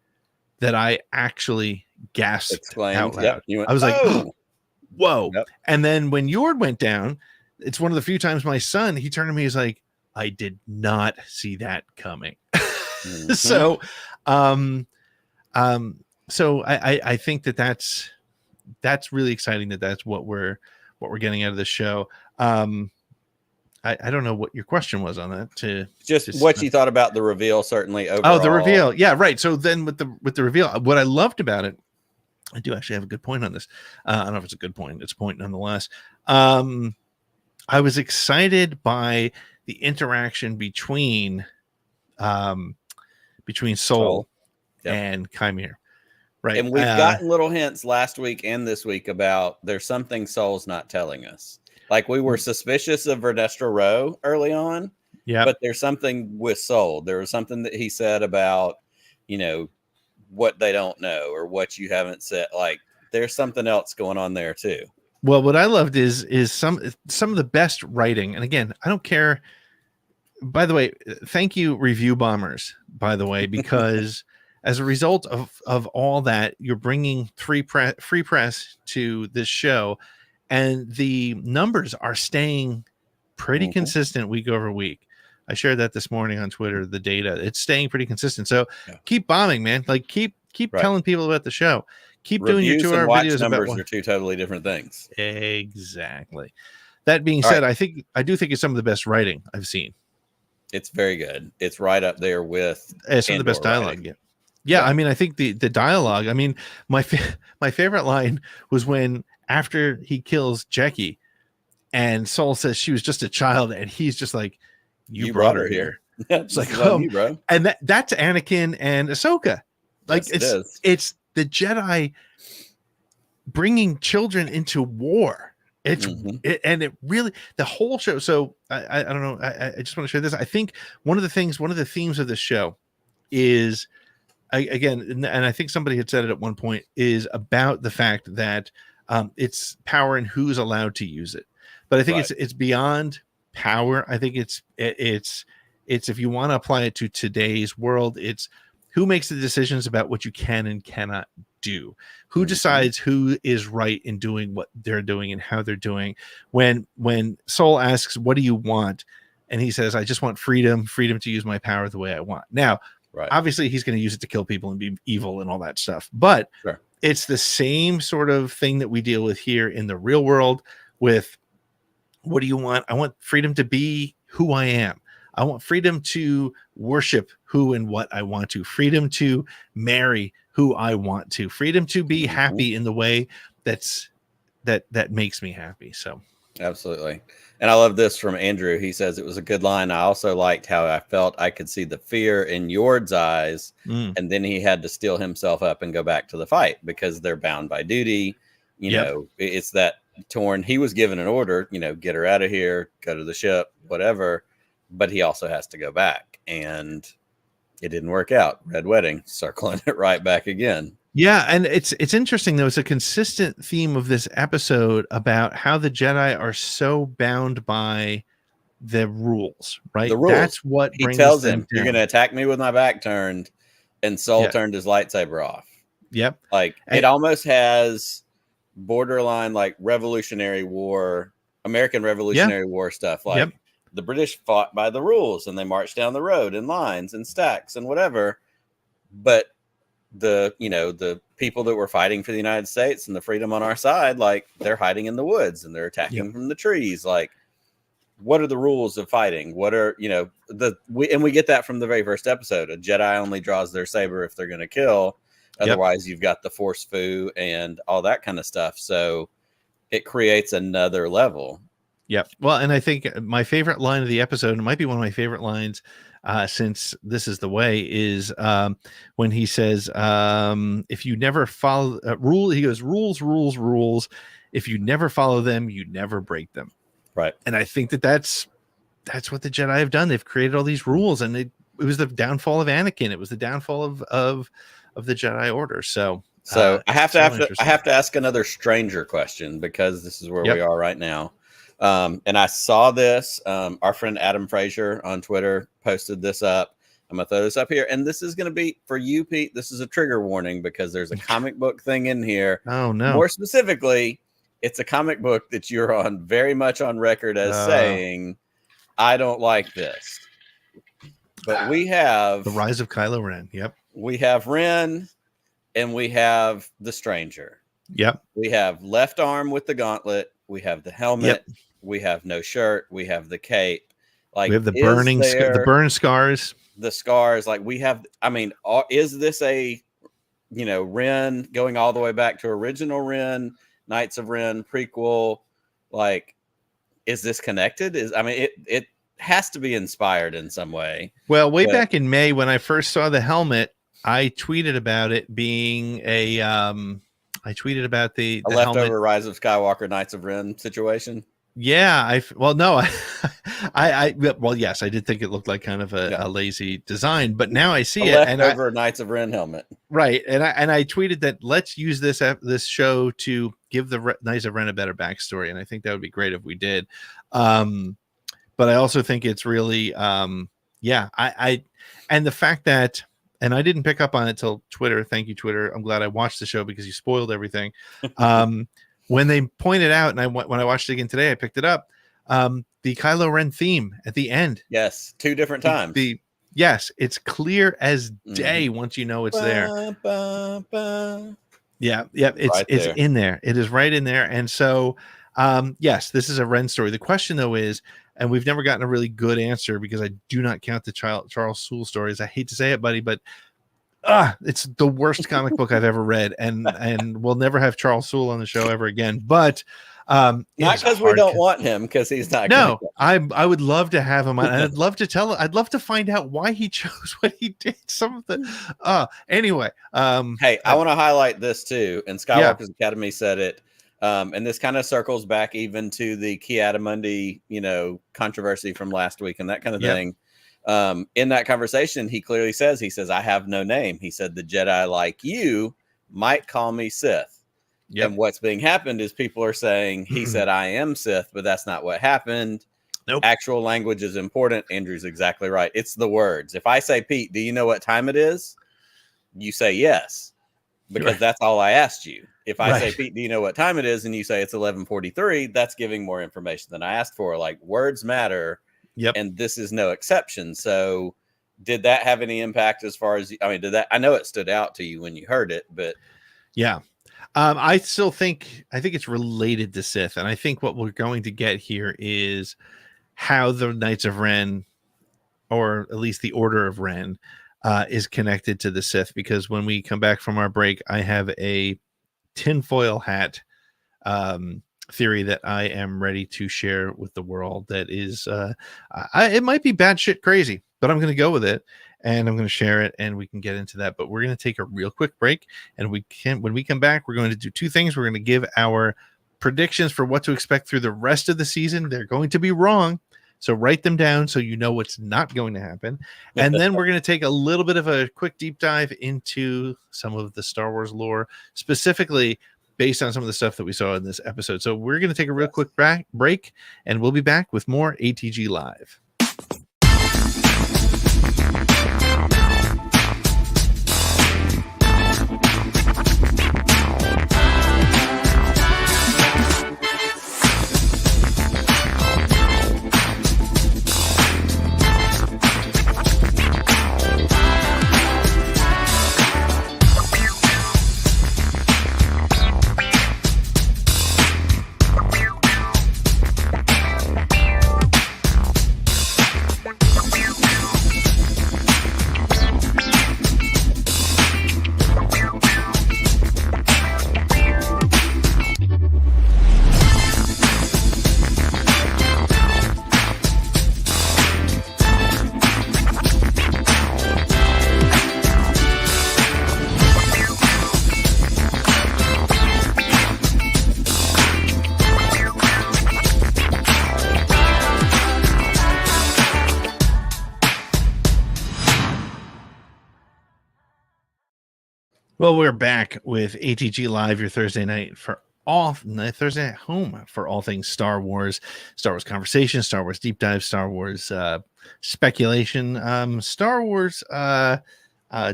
Speaker 1: that I actually gasped out loud. I was like, oh, whoa. Yep. And then when Yord went down, it's one of the few times my son, he turned to me, he's like, I did not see that coming. So I think that's really exciting that's what we're getting out of the show. I don't know what your question was on that.
Speaker 2: Just what you thought about the reveal, certainly overall.
Speaker 1: Oh, the reveal. Yeah, right. So then with the reveal, what I loved about it, I do actually have a good point on this. I don't know if it's a good point. It's a point nonetheless. I was excited by the interaction between Soul and Chimere. Right.
Speaker 2: And we've gotten little hints last week and this week about there's something Soul's not telling us. Like we were suspicious of Verdestra Row early on. Yeah. But there's something with Soul. There was something that he said about, what they don't know or what you haven't said. Like there's something else going on there too.
Speaker 1: Well, what I loved is some of the best writing. And again, I don't care. By the way, thank you, Review Bombers, by the way, because as a result of all that, you're bringing free press to this show, and the numbers are staying pretty consistent week over week. I shared that this morning on Twitter, the data. It's staying pretty consistent. So keep bombing, man. Like keep telling people about the show. Keep
Speaker 2: Reviews
Speaker 1: doing your 2-hour videos.
Speaker 2: Numbers are 2 totally different things.
Speaker 1: Exactly. That being said, I do think it's some of the best writing I've seen.
Speaker 2: It's very good. It's right up there with
Speaker 1: some of the best dialogue. Yeah. I mean, I think the dialogue. I mean, my favorite line was when after he kills Jackie, and Soul says she was just a child, and he's just like, "You brought her here." It's like, you, bro. And that's Anakin and Ahsoka. Like it's the Jedi bringing children into war. It's and it really the whole show. So I don't know. I just want to share this. I think one of the themes of this show is again, and I think somebody had said it at one point, is about the fact that it's power and who's allowed to use it. But I think it's beyond power. I think it's if you want to apply it to today's world, it's who makes the decisions about what you can and cannot do, who decides who is right in doing what they're doing and how they're doing. When Soul asks, what do you want? And he says, I just want freedom to use my power the way I want. Now, obviously he's going to use it to kill people and be evil and all that stuff, but it's the same sort of thing that we deal with here in the real world with, what do you want? I want freedom to be who I am. I want freedom to worship who and what I want to, freedom to marry who I want to, freedom to be happy in the way that makes me happy. So
Speaker 2: absolutely. And I love this from Andrew. He says it was a good line. I also liked how I felt I could see the fear in Yord's eyes. And then he had to steel himself up and go back to the fight because they're bound by duty. You know, it's that torn. He was given an order, get her out of here, go to the ship, whatever. But he also has to go back. And It didn't work out. Red wedding, circling it right back again.
Speaker 1: Yeah, and it's interesting though. It's a consistent theme of this episode about how the Jedi are so bound by the rules, right?
Speaker 2: The rules.
Speaker 1: That's what
Speaker 2: he
Speaker 1: brings
Speaker 2: tells
Speaker 1: them
Speaker 2: him, "You're
Speaker 1: down.
Speaker 2: going to attack me with my back turned," and Soul turned his lightsaber off.
Speaker 1: Yep.
Speaker 2: Like it almost has borderline like Revolutionary War, American Revolutionary War stuff. Like the British fought by the rules and they marched down the road in lines and stacks and whatever. But the people that were fighting for the United States and the freedom on our side, like they're hiding in the woods and they're attacking from the trees. Like, what are the rules of fighting? What are, we get that from the very first episode. A Jedi only draws their saber if they're going to kill. Otherwise, you've got the Force foo and all that kind of stuff. So it creates another level. Yep.
Speaker 1: Well, and I think my favorite line of the episode, it might be one of my favorite lines since this is the way, is when he says, if you never follow rule, he goes, rules. If you never follow them, you never break them.
Speaker 2: Right.
Speaker 1: And I think that's what the Jedi have done. They've created all these rules, and it was the downfall of Anakin. It was the downfall of the Jedi Order. So
Speaker 2: I have to ask another stranger question, because this is where we are right now. And I saw this. Our friend Adam Frazier on Twitter posted this up. I'm gonna throw this up here, and this is gonna be for you, Pete. This is a trigger warning because there's a comic book thing in here.
Speaker 1: Oh no!
Speaker 2: More specifically, it's a comic book that you're on very much on record as saying, "I don't like this." But we have
Speaker 1: the Rise of Kylo Ren. Yep.
Speaker 2: We have Ren, and we have the Stranger.
Speaker 1: Yep.
Speaker 2: We have left arm with the gauntlet. We have the helmet. Yep. We have no shirt. We have the cape. Like,
Speaker 1: we have the the burn scars.
Speaker 2: The scars. Like, we have. I mean, is this a, Ren going all the way back to original Ren, Knights of Ren prequel? Like, is this connected? It has to be inspired in some way.
Speaker 1: Well, back in May when I first saw the helmet, I tweeted about it being a. I tweeted about the
Speaker 2: leftover
Speaker 1: helmet.
Speaker 2: Rise of Skywalker, Knights of Ren situation.
Speaker 1: Yeah, well, yes, I did think it looked like kind of a lazy design, but now I see it.
Speaker 2: Leftover Knights of Ren helmet,
Speaker 1: right? And I tweeted that let's use this show to give the Knights of Ren a better backstory, and I think that would be great if we did. But I also think it's really, and the fact that. And I didn't pick up on it till Twitter. Thank you, Twitter. I'm glad I watched the show because you spoiled everything. When they pointed out, and when I watched it again today, I picked it up. The Kylo Ren theme at the end.
Speaker 2: Yes, 2 different times.
Speaker 1: Yes, it's clear as day once you know it's there. Yeah, it's in there. It is right in there. And so, yes, this is a Ren story. The question though is, and we've never gotten a really good answer because I do not count the Charles Soule stories. I hate to say it, buddy, but it's the worst comic book I've ever read, and we'll never have Charles Soule on the show ever again. But
Speaker 2: not because we don't want him, because he's not.
Speaker 1: No, I would love to have him on. And I'd love to find out why he chose what he did. Some of the anyway.
Speaker 2: Hey, I want to highlight this too. And Skywalker's Academy said it. And this kind of circles back even to the Ki-Adi-Mundi, controversy from last week and that kind of thing. In that conversation, he clearly says, I have no name. He said, the Jedi like you might call me Sith. Yep. And what's being happened is people are saying, he said, I am Sith, but that's not what happened. Nope. Actual language is important. Andrew's exactly right. It's the words. If I say, Pete, do you know what time it is? You say yes, because that's all I asked you. If I say, Pete, do you know what time it is? And you say it's 11:43, that's giving more information than I asked for. Like, words matter. Yep. And this is no exception. So did that have any impact as far as, I know it stood out to you when you heard it, but.
Speaker 1: Yeah. I think it's related to Sith. And I think what we're going to get here is how the Knights of Ren, or at least the Order of Ren, is connected to the Sith. Because when we come back from our break, I have a tinfoil hat theory that I am ready to share with the world. That is, it might be batshit crazy, but I'm going to go with it, and I'm going to share it, and we can get into that. But we're going to take a real quick break, and when we come back, we're going to do 2 things. We're going to give our predictions for what to expect through the rest of the season. They're going to be wrong. So write them down so you know what's not going to happen. And then we're going to take a little bit of a quick deep dive into some of the Star Wars lore, specifically based on some of the stuff that we saw in this episode. So we're going to take a real quick break, and we'll be back with more ATG Live. Well, we're back with ATG Live, your Thursday night Thursday at home for all things Star Wars conversation, Star Wars deep dive, Star Wars speculation, Star Wars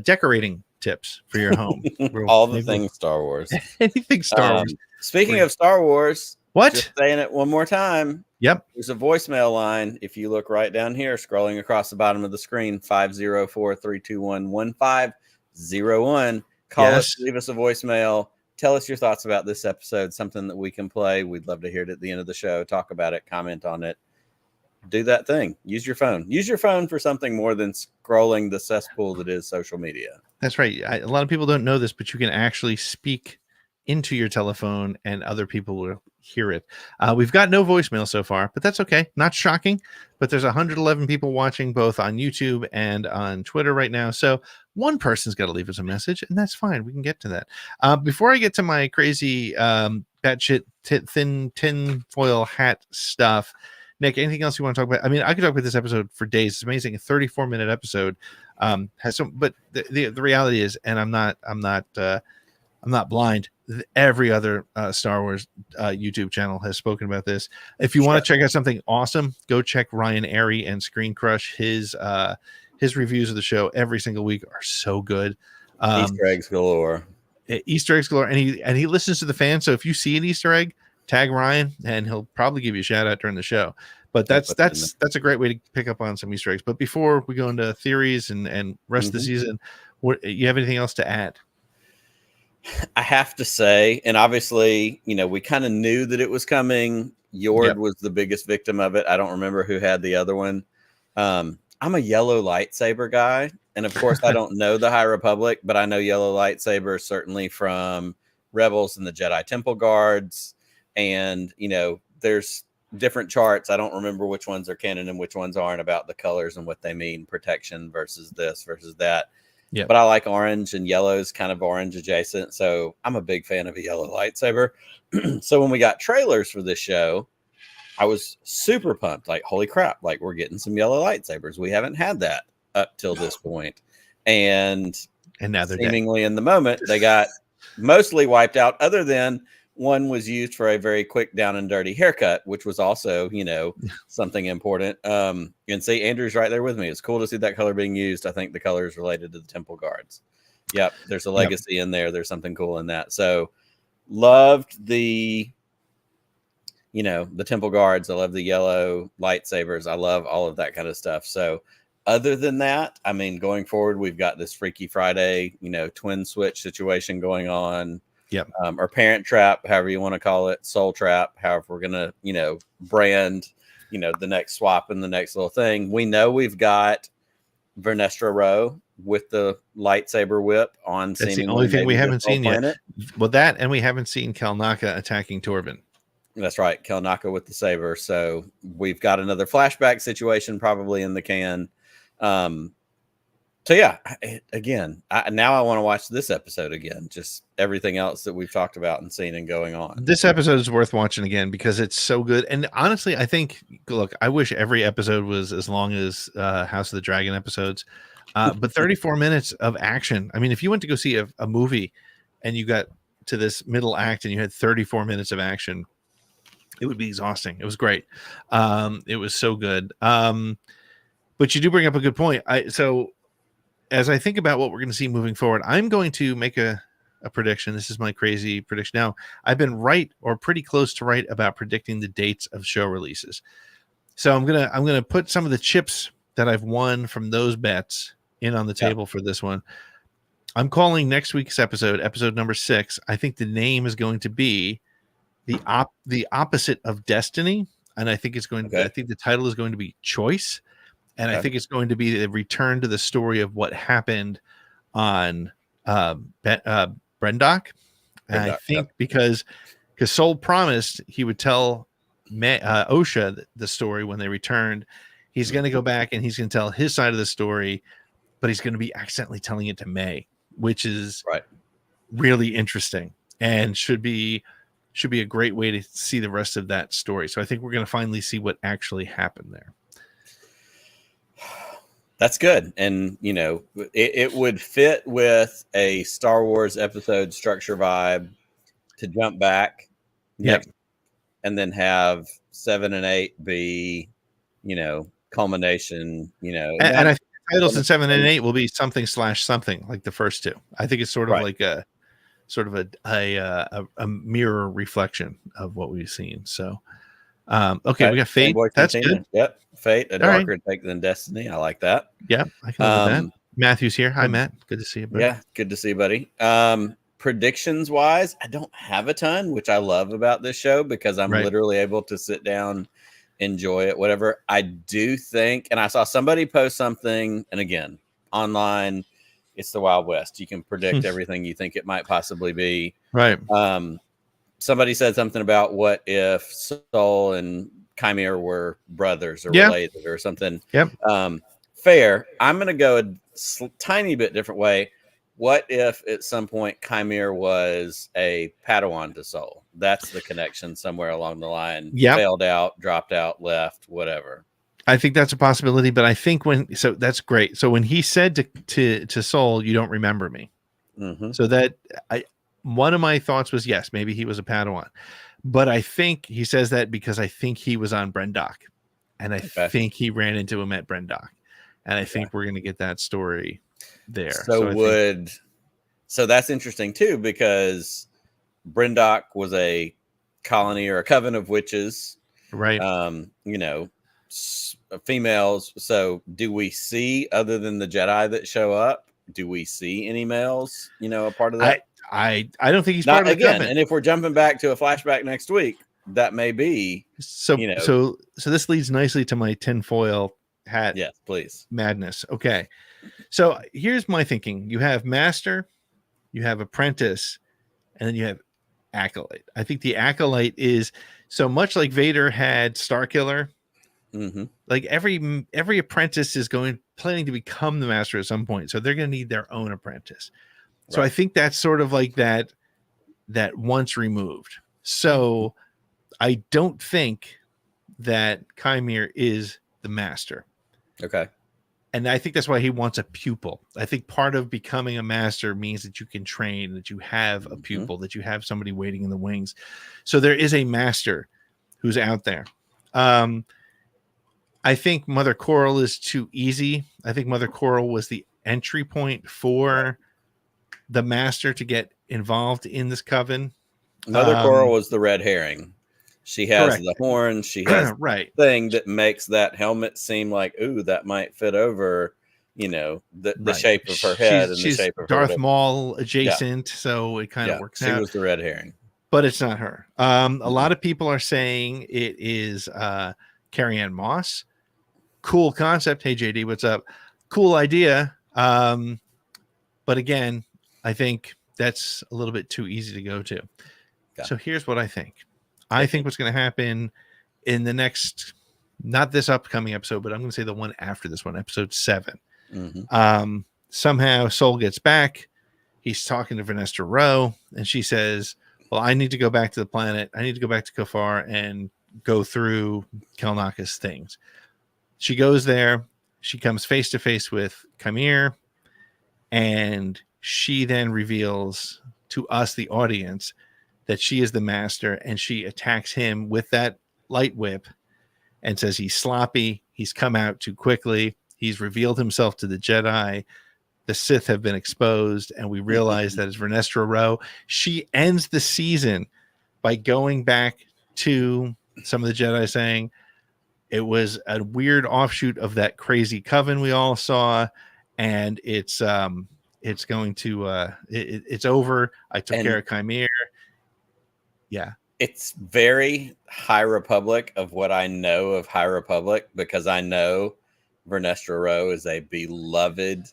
Speaker 1: decorating tips for your home.
Speaker 2: All the things Star Wars.
Speaker 1: Anything Star Wars.
Speaker 2: Speaking of Star Wars,
Speaker 1: what?
Speaker 2: Just saying it one more time.
Speaker 1: Yep.
Speaker 2: There's a voicemail line. If you look right down here, scrolling across the bottom of the screen, 504-321-1501. Call us, leave us a voicemail. Tell us your thoughts about this episode, something that we can play. We'd love to hear it at the end of the show. Talk about it, comment on it. Do that thing. Use your phone. Use your phone for something more than scrolling the cesspool that is social media.
Speaker 1: That's right. A lot of people don't know this, but you can actually speak into your telephone and other people will hear it. We've got no voicemail so far, but that's okay. Not shocking, but there's 111 people watching both on YouTube and on Twitter right now. So one person's got to leave us a message, and that's fine. We can get to that. Before I get to my crazy batshit thin tin foil hat stuff, Nick, anything else you want to talk about? I mean, I could talk about this episode for days. It's amazing. A 34-minute episode has some, but the reality is, and I'm not blind. Every other Star Wars YouTube channel has spoken about this. If you want to check out something awesome, go check Ryan Airy and Screen Crush. His reviews of the show every single week are so good.
Speaker 2: Easter eggs galore.
Speaker 1: And he listens to the fans. So if you see an Easter egg, tag Ryan, and he'll probably give you a shout out during the show. But that's a great way to pick up on some Easter eggs. But before we go into theories and rest of the season, you have anything else to add?
Speaker 2: I have to say, and obviously, we kind of knew that it was coming. Yord was the biggest victim of it. I don't remember who had the other one. I'm a yellow lightsaber guy. And of course, I don't know the High Republic, but I know yellow lightsabers certainly from Rebels and the Jedi Temple Guards. And, there's different charts. I don't remember which ones are canon and which ones aren't about the colors and what they mean, protection versus this versus that. Yeah, but I like orange, and yellow is kind of orange adjacent. So I'm a big fan of a yellow lightsaber. So when we got trailers for this show, I was super pumped. Like, holy crap, like we're getting some yellow lightsabers. We haven't had that up till this point. And
Speaker 1: now they're
Speaker 2: seemingly in the moment, they got mostly wiped out, other than one was used for a very quick down and dirty haircut, which was also, something important. And see, Andrew's right there with me. It's cool to see that color being used. I think the color is related to the Temple Guards. Yep. There's a legacy in there. There's something cool in that. So loved the Temple Guards. I love the yellow lightsabers. I love all of that kind of stuff. So other than that, I mean, going forward, we've got this Freaky Friday, twin switch situation going on.
Speaker 1: Yep.
Speaker 2: Or Parent Trap, however you want to call it, Soul Trap, however we're gonna, brand, the next swap and the next little thing. We know we've got Vernestra Rowe with the lightsaber whip on.
Speaker 1: That's the only thing we haven't seen yet. Well, that, and we haven't seen Kelnaka attacking Torvin.
Speaker 2: That's right, Kelnaka with the saber. So we've got another flashback situation probably in the can. So yeah, now I want to watch this episode again. Just everything else that we've talked about and seen and going on.
Speaker 1: This episode is worth watching again because it's so good. And honestly, I think, look, I wish every episode was as long as House of the Dragon episodes. But 34 minutes of action. I mean, if you went to go see a movie and you got to this middle act and you had 34 minutes of action, it would be exhausting. It was great. It was so good. But you do bring up a good point. So as I think about what we're going to see moving forward, I'm going to make a prediction. This is my crazy prediction. Now, I've been right or pretty close to right about predicting the dates of show releases. So I'm gonna put some of the chips that I've won from those bets in on the table for this one. I'm calling next week's episode number 6. I think the name is going to be the opposite of Destiny, and I think it's going. I think the title is going to be Choice. And I think it's going to be the return to the story of what happened on Brendock. And I think because Soul promised he would tell Osha the story when they returned. He's going to go back and he's going to tell his side of the story, but he's going to be accidentally telling it to May, which is really interesting and should be a great way to see the rest of that story. So I think we're going to finally see what actually happened there.
Speaker 2: That's good. And, it would fit with a Star Wars episode structure vibe to jump back and then have 7 and 8 be, culmination,
Speaker 1: And I think the titles in 7 and 8 will be something like the first two. I think it's sort of like a mirror reflection of what we've seen. So, okay, we got Fate. That's good.
Speaker 2: Yep. Fate, a darker take than Destiny. I like that.
Speaker 1: Yeah, I can live with that. Matthew's here. Hi, Matt. Good to see you, buddy.
Speaker 2: Yeah, good to see you, buddy. Predictions wise, I don't have a ton, which I love about this show because I'm literally able to sit down, enjoy it, whatever. I do think, and I saw somebody post something, and again, online, it's the Wild West. You can predict everything you think it might possibly be.
Speaker 1: Right.
Speaker 2: Somebody said something about what if Soul and Chimera were brothers or related or something.
Speaker 1: Yep.
Speaker 2: Fair. I'm going to go a tiny bit different way. What if at some point Chimera was a Padawan to Soul? That's the connection somewhere along the line. Failed out, dropped out, left, whatever.
Speaker 1: I think that's a possibility, but I think that's great. So when he said to Soul, "You don't remember me," so that one of my thoughts was yes, maybe he was a Padawan. But I think he says that because I think he was on Brendock, and I think he ran into him at Brendock, and I think we're going to get that story there.
Speaker 2: So that's interesting too, because Brendock was a colony or a coven of witches,
Speaker 1: right?
Speaker 2: Females. So do we see, other than the Jedi that show up, do we see any males? A part of that?
Speaker 1: I don't think he's part of the coven.
Speaker 2: And if we're jumping back to a flashback next week, that may be
Speaker 1: so. So this leads nicely to my tinfoil hat.
Speaker 2: Yes, please.
Speaker 1: Madness. Okay, so here's my thinking: you have Master, you have Apprentice, and then you have Acolyte. I think the Acolyte is so much like Vader had Starkiller. Like every apprentice is planning to become the Master at some point, so they're going to need their own apprentice. So I think that's sort of like that once removed. So I don't think that Chimera is the Master.
Speaker 2: Okay.
Speaker 1: And I think that's why he wants a pupil. I think part of becoming a Master means that you can train, that you have a pupil, that you have somebody waiting in the wings. So there is a Master who's out there. I think Mother Coral is too easy. I think Mother Coral was the entry point for the Master to get involved in this coven.
Speaker 2: Mother Coral was the red herring. She has the horns. She has thing that makes that helmet seem like, ooh, that might fit over, the shape of her head and the shape of
Speaker 1: Darth
Speaker 2: her
Speaker 1: Maul adjacent, so it kind of works out.
Speaker 2: She was the red herring.
Speaker 1: But it's not her. A lot of people are saying it is Carrie-Anne Moss. Cool concept. Hey, JD, what's up? Cool idea. But again, I think that's a little bit too easy to go to. So here's what I think. I think what's going to happen in the next, not this upcoming episode, but I'm going to say the one after this one, episode 7. somehow Soul gets back. He's talking to Vanessa Rowe, and she says, well, I need to go back to the planet. I need to go back to Kofar and go through Kelnaka's things. She goes there. She comes face to face with Kymir, and she then reveals to us, the audience, that she is the master, and she attacks him with that light whip and says he's sloppy. He's come out too quickly. He's revealed himself to the Jedi. The Sith have been exposed, and we realize that it's Vernestra Rowe. She ends the season by going back to some of the Jedi saying it was a weird offshoot of that crazy coven we all saw, and it's going to it's over. I took care of Kymir. Yeah.
Speaker 2: It's very High Republic of what I know of High Republic, because I know Vernestra Rowe is a beloved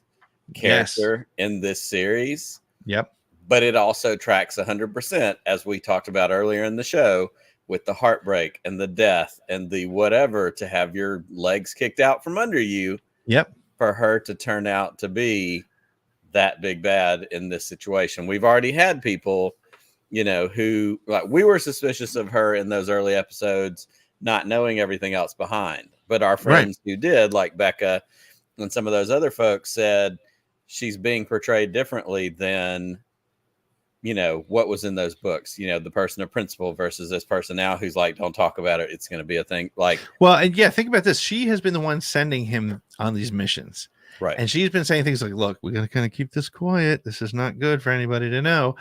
Speaker 2: character in this series.
Speaker 1: Yep.
Speaker 2: But it also tracks 100%, as we talked about earlier in the show, with the heartbreak and the death and the whatever, to have your legs kicked out from under you.
Speaker 1: Yep.
Speaker 2: For her to turn out to be that big bad in this situation. We've already had people, who, like, we were suspicious of her in those early episodes, not knowing everything else behind. But our friends who did, like Becca and some of those other folks, said she's being portrayed differently than, what was in those books. The person of principle versus this person now who's like, don't talk about it. It's going to be a thing. Like,
Speaker 1: well, and yeah, think about this. She has been the one sending him on these missions.
Speaker 2: Right.
Speaker 1: And she's been saying things like, look, we got to kind of keep this quiet. This is not good for anybody to know.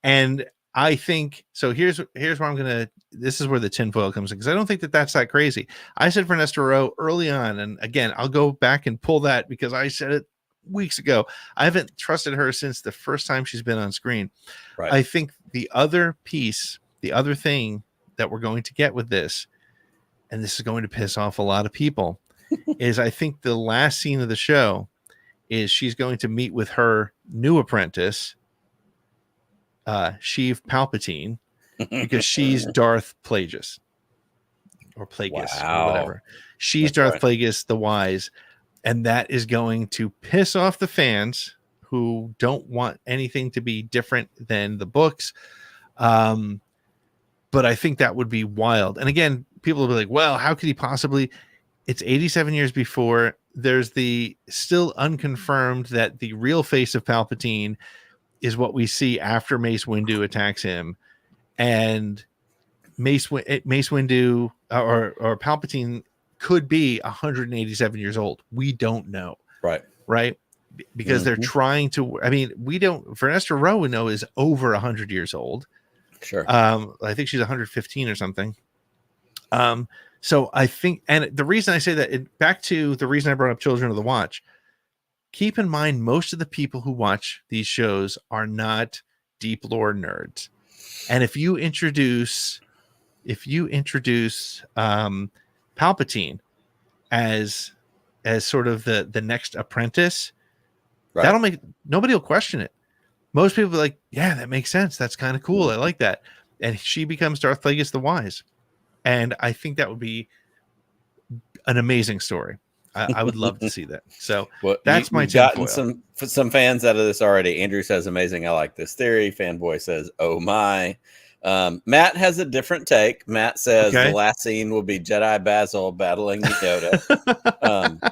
Speaker 1: And I think, so here's where this is where the tinfoil comes in, because I don't think that's that crazy. I said Vernestra Rowe early on, and again, I'll go back and pull that because I said it weeks ago. I haven't trusted her since the first time she's been on screen.
Speaker 2: Right.
Speaker 1: I think the other thing that we're going to get with this, and this is going to piss off a lot of people, is I think the last scene of the show is she's going to meet with her new apprentice, Sheev Palpatine, because she's Darth Plagueis or Plagueis or whatever. She's Darth Plagueis the Wise, and that is going to piss off the fans who don't want anything to be different than the books. But I think that would be wild. And again, people will be like, well, how could he possibly? It's 87 years before. There's the still unconfirmed that the real face of Palpatine is what we see after Mace Windu attacks him, and Mace Windu or Palpatine could be 187 years old. We don't know. Right. Because they're trying to, Vernestra Rowe, we know, is over 100 years old.
Speaker 2: Sure.
Speaker 1: I think she's 115 or something. So I think, and the reason I say that, back to the reason I brought up Children of the Watch, keep in mind, most of the people who watch these shows are not deep lore nerds. And if you introduce Palpatine as sort of the next apprentice, that'll make, nobody will question it. Most people are like, yeah, that makes sense. That's kind of cool. I like that. And she becomes Darth Plagueis the Wise. And I think that would be an amazing story. I would love to see that. So that's my
Speaker 2: gotten some fans out of this already. Andrew says, amazing. I like this theory. Fanboy says, oh my. Matt has a different take. Matt says the last scene will be Jedi Basil battling Yoda.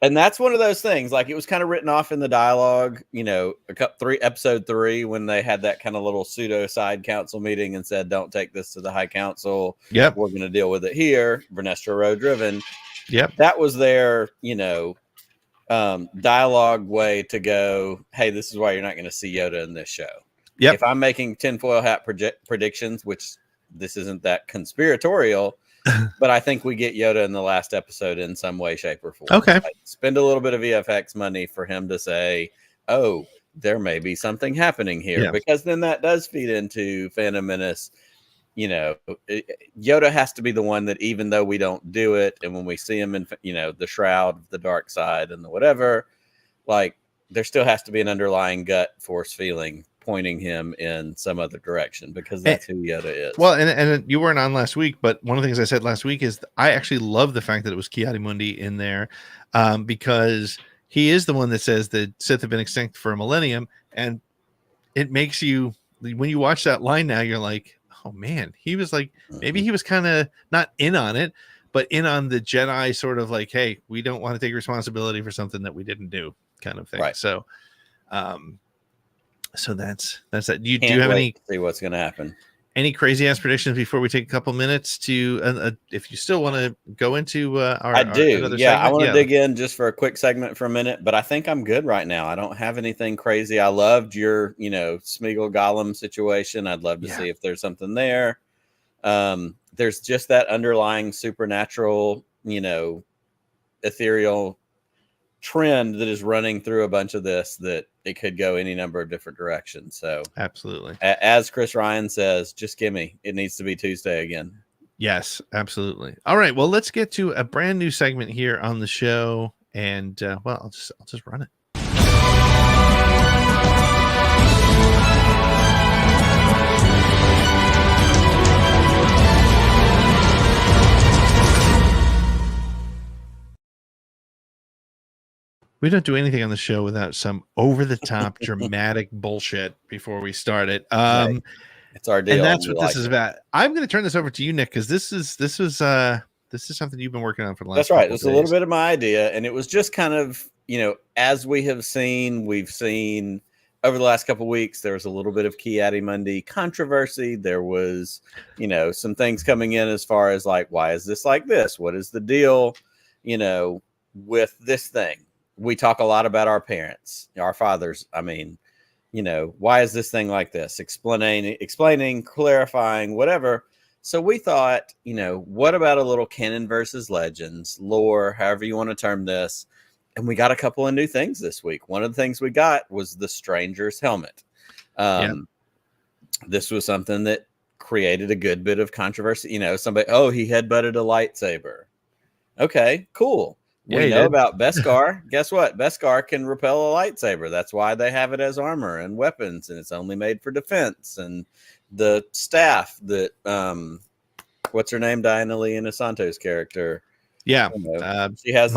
Speaker 2: And that's one of those things, like, it was kind of written off in the dialogue, episode 3, when they had that kind of little pseudo side council meeting and said, don't take this to the High Council.
Speaker 1: Yep.
Speaker 2: We're going to deal with it here. Vernestra Rowe driven.
Speaker 1: Yep.
Speaker 2: That was their, dialogue way to go, hey, this is why you're not going to see Yoda in this show.
Speaker 1: Yep.
Speaker 2: If I'm making tinfoil hat predictions, which this isn't that conspiratorial, but I think we get Yoda in the last episode in some way, shape, or form.
Speaker 1: Okay.
Speaker 2: Like, spend a little bit of VFX money for him to say, oh, there may be something happening here, because then that does feed into Phantom Menace. Yoda has to be the one that, even though we don't do it, and when we see him in, the shroud of the dark side and the whatever, like, there still has to be an underlying gut force feeling pointing him in some other direction, because that's who Yoda is.
Speaker 1: Well, and you weren't on last week, but one of the things I said last week is I actually love the fact that it was Ki-Adi-Mundi in there, because he is the one that says the Sith have been extinct for a millennium, and it makes you, when you watch that line now, you're like, oh man, he was like, maybe he was kind of not in on it, but in on the Jedi sort of like, hey, we don't want to take responsibility for something that we didn't do, kind of thing.
Speaker 2: Right.
Speaker 1: So, so that's that. Do you have any?
Speaker 2: See what's going to happen.
Speaker 1: Any crazy ass predictions before we take a couple minutes to, if you still want to go into our,
Speaker 2: I do. I want to dig in just for a quick segment for a minute, but I think I'm good right now. I don't have anything crazy. I loved your, Smeagol Gollum situation. I'd love to see if there's something there. There's just that underlying supernatural, ethereal trend that is running through a bunch of this, that it could go any number of different directions. So
Speaker 1: absolutely,
Speaker 2: as Chris Ryan says, just gimme. It needs to be Tuesday again.
Speaker 1: Yes, absolutely. All right, well, let's get to a brand new segment here on the show, and I'll just run it. We don't do anything on the show without some over-the-top dramatic bullshit before we start it.
Speaker 2: It's our deal,
Speaker 1: and that's what this is about. I'm going to turn this over to you, Nick, because this is something you've been working on for the last.
Speaker 2: That's right. It's a little bit of my idea, and it was just kind of, as we've seen over the last couple of weeks, there was a little bit of Ki-Adi-Mundi controversy. There was, some things coming in as far as like, why is this like this? What is the deal, with this thing? We talk a lot about our parents, our fathers. I mean, why is this thing like this? Explaining, clarifying, whatever. So we thought, what about a little canon versus legends, lore, however you want to term this. And we got a couple of new things this week. One of the things we got was the Stranger's helmet. This was something that created a good bit of controversy. Somebody, he headbutted a lightsaber. Okay, cool. We know about Beskar. Guess what? Beskar can repel a lightsaber. That's why they have it as armor and weapons, and it's only made for defense. And the staff that, what's her name? Diana Lee Inosanto's character.
Speaker 1: Yeah.
Speaker 2: She has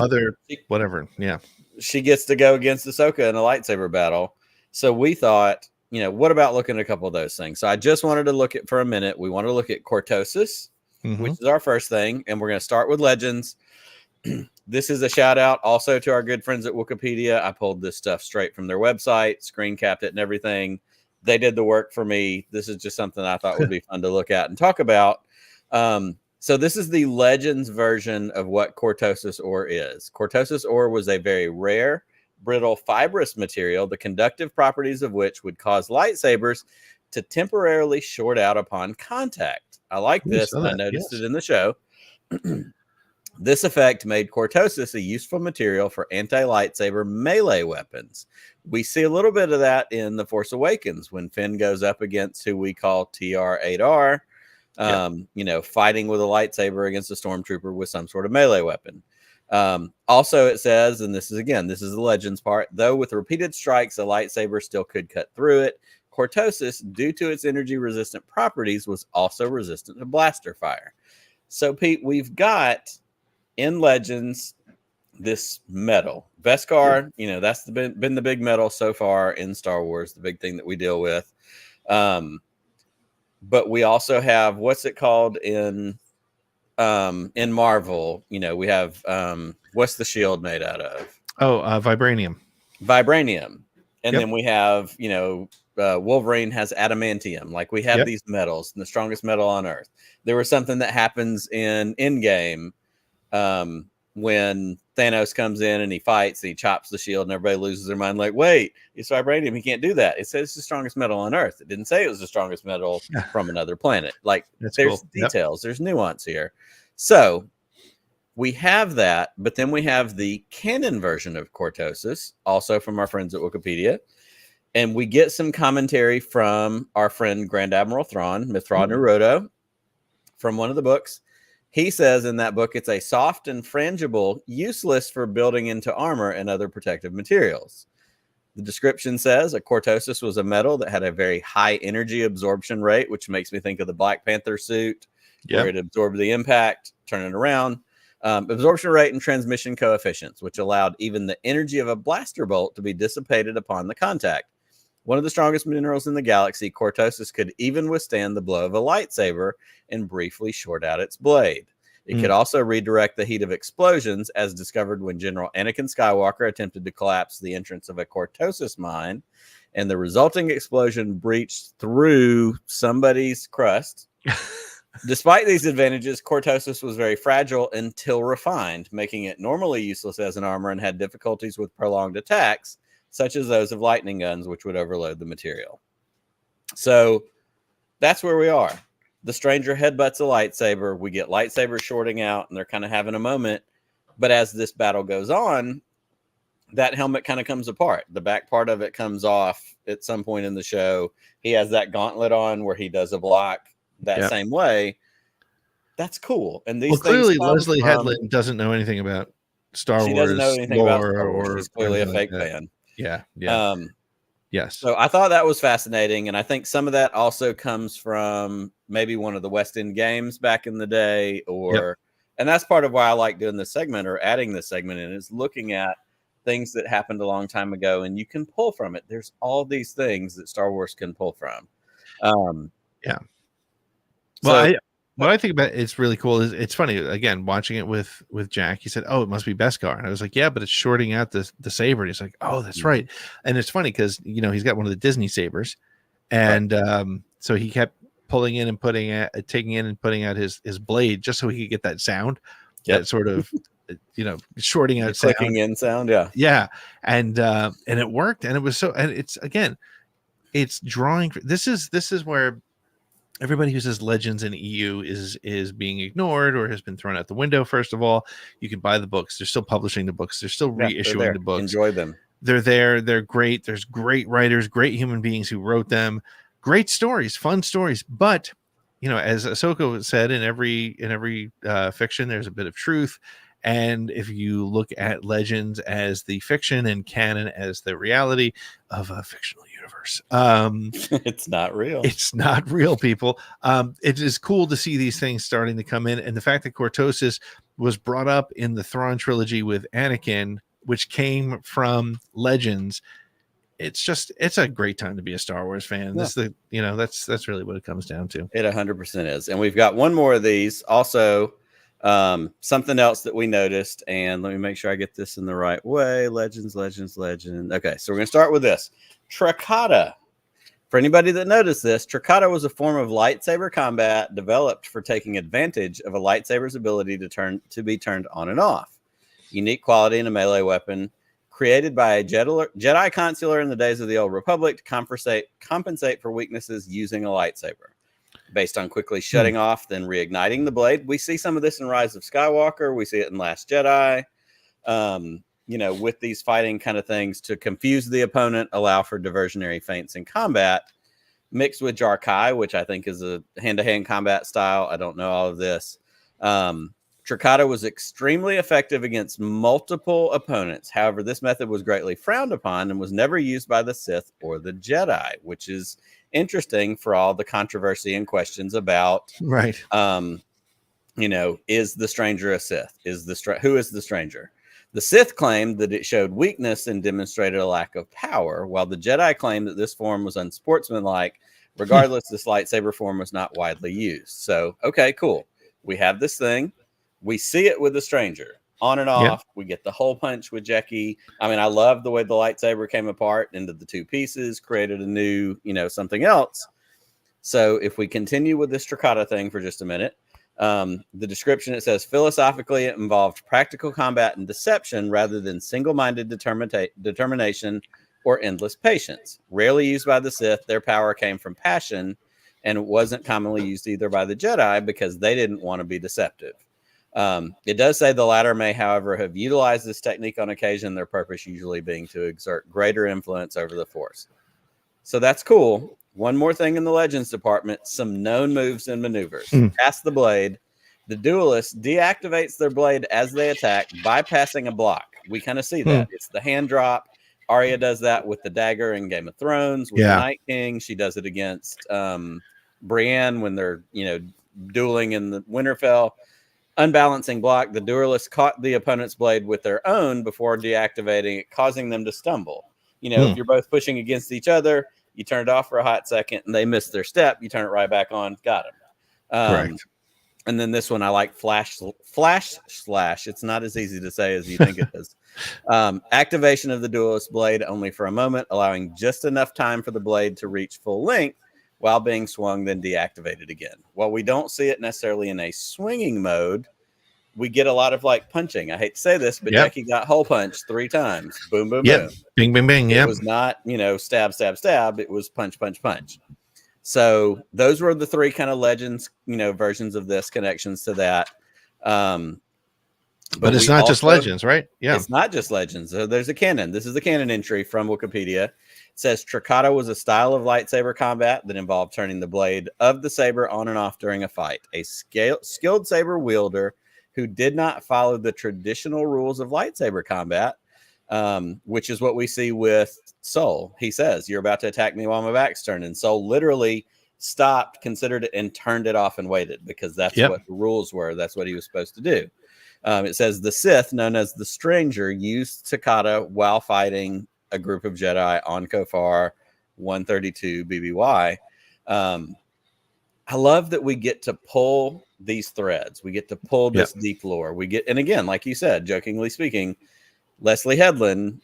Speaker 1: whatever. Yeah.
Speaker 2: She gets to go against Ahsoka in a lightsaber battle. So we thought, what about looking at a couple of those things? So I just wanted to look at, for a minute, we want to look at Cortosis, which is our first thing. And we're going to start with Legends. This is a shout out also to our good friends at Wikipedia. I pulled this stuff straight from their website, screen capped it and everything. They did the work for me. This is just something I thought would be fun to look at and talk about. So this is the Legends version of what Cortosis ore is. Cortosis ore was a very rare, brittle, fibrous material, the conductive properties of which would cause lightsabers to temporarily short out upon contact. I like this, and I noticed it in the show. This effect made Cortosis a useful material for anti-lightsaber melee weapons. We see a little bit of that in The Force Awakens when Finn goes up against who we call TR-8R, fighting with a lightsaber against a stormtrooper with some sort of melee weapon. Also, it says, and this is the Legends part, though with repeated strikes, a lightsaber still could cut through it. Cortosis, due to its energy-resistant properties, was also resistant to blaster fire. So, Pete, we've got in Legends this metal. Beskar, that's been the big metal so far in Star Wars, the big thing that we deal with. But we also have, what's it called in Marvel? We have what's the shield made out of?
Speaker 1: Vibranium. And
Speaker 2: then we have, Wolverine has adamantium. Like we have these metals, the strongest metal on Earth. There was something that happens in Endgame when Thanos comes in and he fights and he chops the shield and everybody loses their mind. Like, wait, it's vibranium. He can't do that. It says it's the strongest metal on Earth. It didn't say it was the strongest metal from another planet. Like there's details, there's nuance here. So we have that, but then we have the canon version of Cortosis, also from our friends at Wikipedia. And we get some commentary from our friend Grand Admiral Thrawn, Mithra Naruto, from one of the books. He says in that book, it's a soft and frangible, useless for building into armor and other protective materials. The description says a Cortosis was a metal that had a very high energy absorption rate, which makes me think of the Black Panther suit, where it absorbed the impact, turn it around. absorption rate and transmission coefficients, which allowed even the energy of a blaster bolt to be dissipated upon the contact. One of the strongest minerals in the galaxy, cortosis could even withstand the blow of a lightsaber and briefly short out its blade. It could also redirect the heat of explosions, as discovered when General Anakin Skywalker attempted to collapse the entrance of a cortosis mine, and the resulting explosion breached through somebody's crust. Despite these advantages, cortosis was very fragile until refined, making it normally useless as an armor and had difficulties with prolonged attacks, such as those of lightning guns, which would overload the material. So that's where we are. The stranger headbutts a lightsaber. We get lightsabers shorting out, and they're kind of having a moment. But as this battle goes on, that helmet kind of comes apart. The back part of it comes off at some point in the show. He has that gauntlet on where he does a block that same way. That's cool. And these
Speaker 1: clearly
Speaker 2: things
Speaker 1: Leslie Headland doesn't know anything about Star Wars.
Speaker 2: She doesn't know anything about Star Wars.
Speaker 1: Or
Speaker 2: she's clearly a fake fan.
Speaker 1: Yeah. Yes.
Speaker 2: So I thought that was fascinating, and I think some of that also comes from maybe one of the West End games back in the day, and that's part of why I like doing this segment or adding this segment in, is looking at things that happened a long time ago, and you can pull from it. There's all these things that Star Wars can pull from.
Speaker 1: Well, what I think about it's really cool is it's funny, again, watching it with Jack. He said, "Oh, it must be Beskar," and I was like, "Yeah, but it's shorting out the saber." And he's like, "Oh, that's right." And it's funny because he's got one of the Disney sabers, and so he kept pulling in and taking in and putting out his blade just so he could get that sound, that sort of shorting out sound.
Speaker 2: Clicking in sound,
Speaker 1: and it worked, and it was so, and it's drawing. This is where everybody who says Legends in EU is being ignored or has been thrown out the window. First of all, you can buy the books. They're still publishing the books. They're still reissuing the books.
Speaker 2: Enjoy them.
Speaker 1: They're there. They're great. There's great writers, great human beings who wrote them. Great stories, fun stories. But, as Ahsoka said, in every fiction, there's a bit of truth. And if you look at Legends as the fiction and canon as the reality of a fictional universe,
Speaker 2: it's not real.
Speaker 1: It's not real, people. It is cool to see these things starting to come in, and the fact that cortosis was brought up in the Thrawn trilogy with Anakin, which came from Legends. It's a great time to be a Star Wars fan. Yeah. That's really what it comes down to.
Speaker 2: It 100% is. And we've got one more of these also. Something else that we noticed, and let me make sure I get this in the right way. Legends. Okay, so we're gonna start with this. Trickata. For anybody that noticed this, Trickata was a form of lightsaber combat developed for taking advantage of a lightsaber's ability to be turned on and off. Unique quality in a melee weapon, created by a Jedi consular in the days of the Old Republic to compensate for weaknesses using a lightsaber. Based on quickly shutting off, then reigniting the blade. We see some of this in Rise of Skywalker. We see it in Last Jedi. With these fighting kind of things to confuse the opponent, allow for diversionary feints in combat, mixed with Jarkai, which I think is a hand-to-hand combat style. I don't know all of this. Trickata was extremely effective against multiple opponents. However, this method was greatly frowned upon and was never used by the Sith or the Jedi, which is interesting for all the controversy and questions about,
Speaker 1: right?
Speaker 2: Is the stranger a Sith? Who is the stranger? The Sith claimed that it showed weakness and demonstrated a lack of power, while the Jedi claimed that this form was unsportsmanlike. Regardless, this lightsaber form was not widely used. So, okay, cool. We have this thing. We see it with the stranger. On and off. Yep. We get the hole punch with Jackie. I mean, I love the way the lightsaber came apart into the two pieces, created a new, something else. So if we continue with this Trickata thing for just a minute, the description, it says, philosophically, it involved practical combat and deception rather than single-minded determination or endless patience. Rarely used by the Sith, their power came from passion, and it wasn't commonly used either by the Jedi because they didn't want to be deceptive. It does say the latter may, however, have utilized this technique on occasion, their purpose usually being to exert greater influence over the Force. So that's cool. One more thing in the Legends department, some known moves and maneuvers. Pass the blade. The duelist deactivates their blade as they attack, bypassing a block. We kind of see that. It's the hand drop. Arya does that with the dagger in Game of Thrones, with the Night King. She does it against Brienne when they're, dueling in the Winterfell. Unbalancing block, the duelist caught the opponent's blade with their own before deactivating it, causing them to stumble. If you're both pushing against each other, you turn it off for a hot second and they miss their step, you turn it right back on, got them.
Speaker 1: Correct.
Speaker 2: And then this one I like, flash slash. It's not as easy to say as you think it is. Activation of the duelist blade only for a moment, allowing just enough time for the blade to reach full length while being swung, then deactivated again. While we don't see it necessarily in a swinging mode, we get a lot of like punching. I hate to say this, but Jackie got hole punch 3 times. Boom, boom, boom.
Speaker 1: Bing, bing, bing.
Speaker 2: It was not, stab, stab, stab. It was punch, punch, punch. So those were the 3 kind of legends, versions of this, connections to that.
Speaker 1: But it's not just legends, right? Yeah.
Speaker 2: It's not just legends. So there's a canon. This is a canon entry from Wikipedia. It says Trickata was a style of lightsaber combat that involved turning the blade of the saber on and off during a fight. A skilled saber wielder who did not follow the traditional rules of lightsaber combat, which is what we see with Soul. He says, "You're about to attack me while my back's turned." And Soul literally stopped, considered it, and turned it off and waited, because that's what the rules were. That's what he was supposed to do. It says the Sith, known as the Stranger, used Takata while fighting a group of Jedi on Kofar 132 BBY. I love that we get to pull these threads. We get to pull this deep lore. And again, like you said, jokingly speaking, Leslie Headland,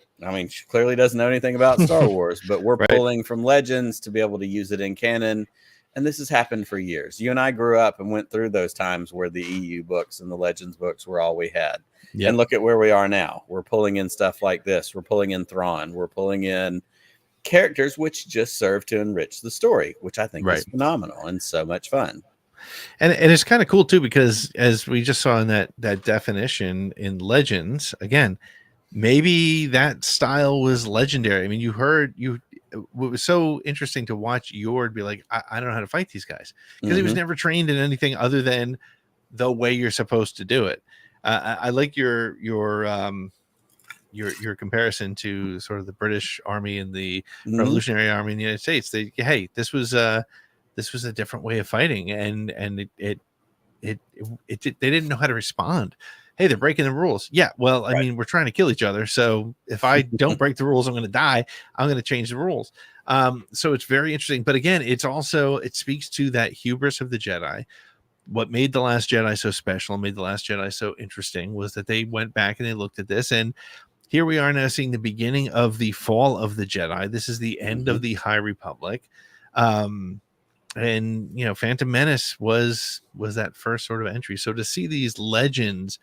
Speaker 2: she clearly doesn't know anything about Star Wars, but we're pulling from legends to be able to use it in canon. And this has happened for years. You and I grew up and went through those times where the EU books and the Legends books were all we had. Yep. And look at where we are now. We're pulling in stuff like this. We're pulling in Thrawn. We're pulling in characters which just serve to enrich the story, which I think is phenomenal and so much fun.
Speaker 1: And it's kind of cool too, because as we just saw in that definition in Legends, again, maybe that style was legendary. It was so interesting to watch Yord be like, I don't know how to fight these guys, because he was never trained in anything other than the way you're supposed to do it. I like your comparison to sort of the British Army and the Revolutionary Army in the United States. This was a different way of fighting, and they didn't know how to respond. Hey, they're breaking the rules. Yeah, well, we're trying to kill each other. So if I don't break the rules, I'm going to die. I'm going to change the rules. So it's very interesting. But again, it speaks to that hubris of the Jedi. What made The Last Jedi so special, made The Last Jedi so interesting, was that they went back and they looked at this. And here we are now seeing the beginning of the fall of the Jedi. This is the end of the High Republic. And Phantom Menace was that first sort of entry. So to see these legends,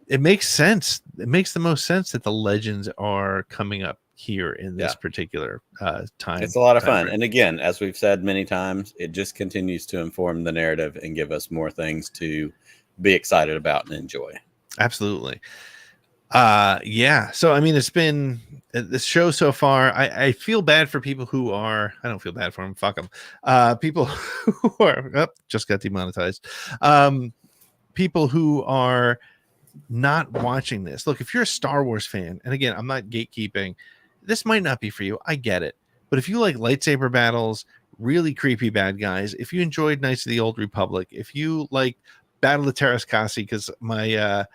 Speaker 1: it makes sense. It makes the most sense that the legends are coming up here in this particular time.
Speaker 2: It's a lot of fun. And again, as we've said many times, it just continues to inform the narrative and give us more things to be excited about and enjoy.
Speaker 1: Absolutely. So it's been this show so far. I feel bad for people who are, I don't feel bad for them, fuck them. People who are just got demonetized. People who are not watching this. Look, if you're a Star Wars fan, and again, I'm not gatekeeping, this might not be for you. I get it. But if you like lightsaber battles, really creepy bad guys, if you enjoyed Knights of the Old Republic, if you like Battle of Terrascasi, because my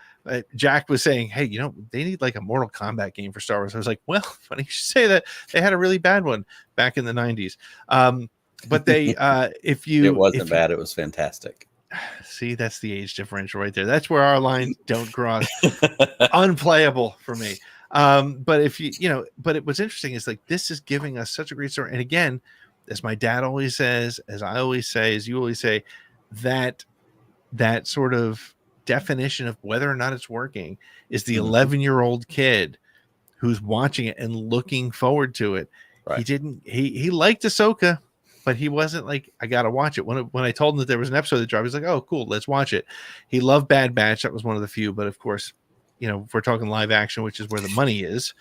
Speaker 1: Jack was saying, hey, they need like a Mortal Kombat game for Star Wars. I was like, well, funny you should say that. They had a really bad one back in the 90s. But they, it
Speaker 2: wasn't bad. It was fantastic.
Speaker 1: See, that's the age differential right there. That's where our lines don't cross. Unplayable for me. But what's interesting is like, this is giving us such a great story. And again, as my dad always says, as I always say, as you always say, that sort of definition of whether or not it's working is the 11-year-old kid who's watching it and looking forward to it. Right. He liked Ahsoka, but he wasn't like, I gotta watch it. When I told him that there was an episode that dropped, he's like, oh, cool, let's watch it. He loved Bad Batch. That was one of the few, but of course, if we're talking live action, which is where the money is.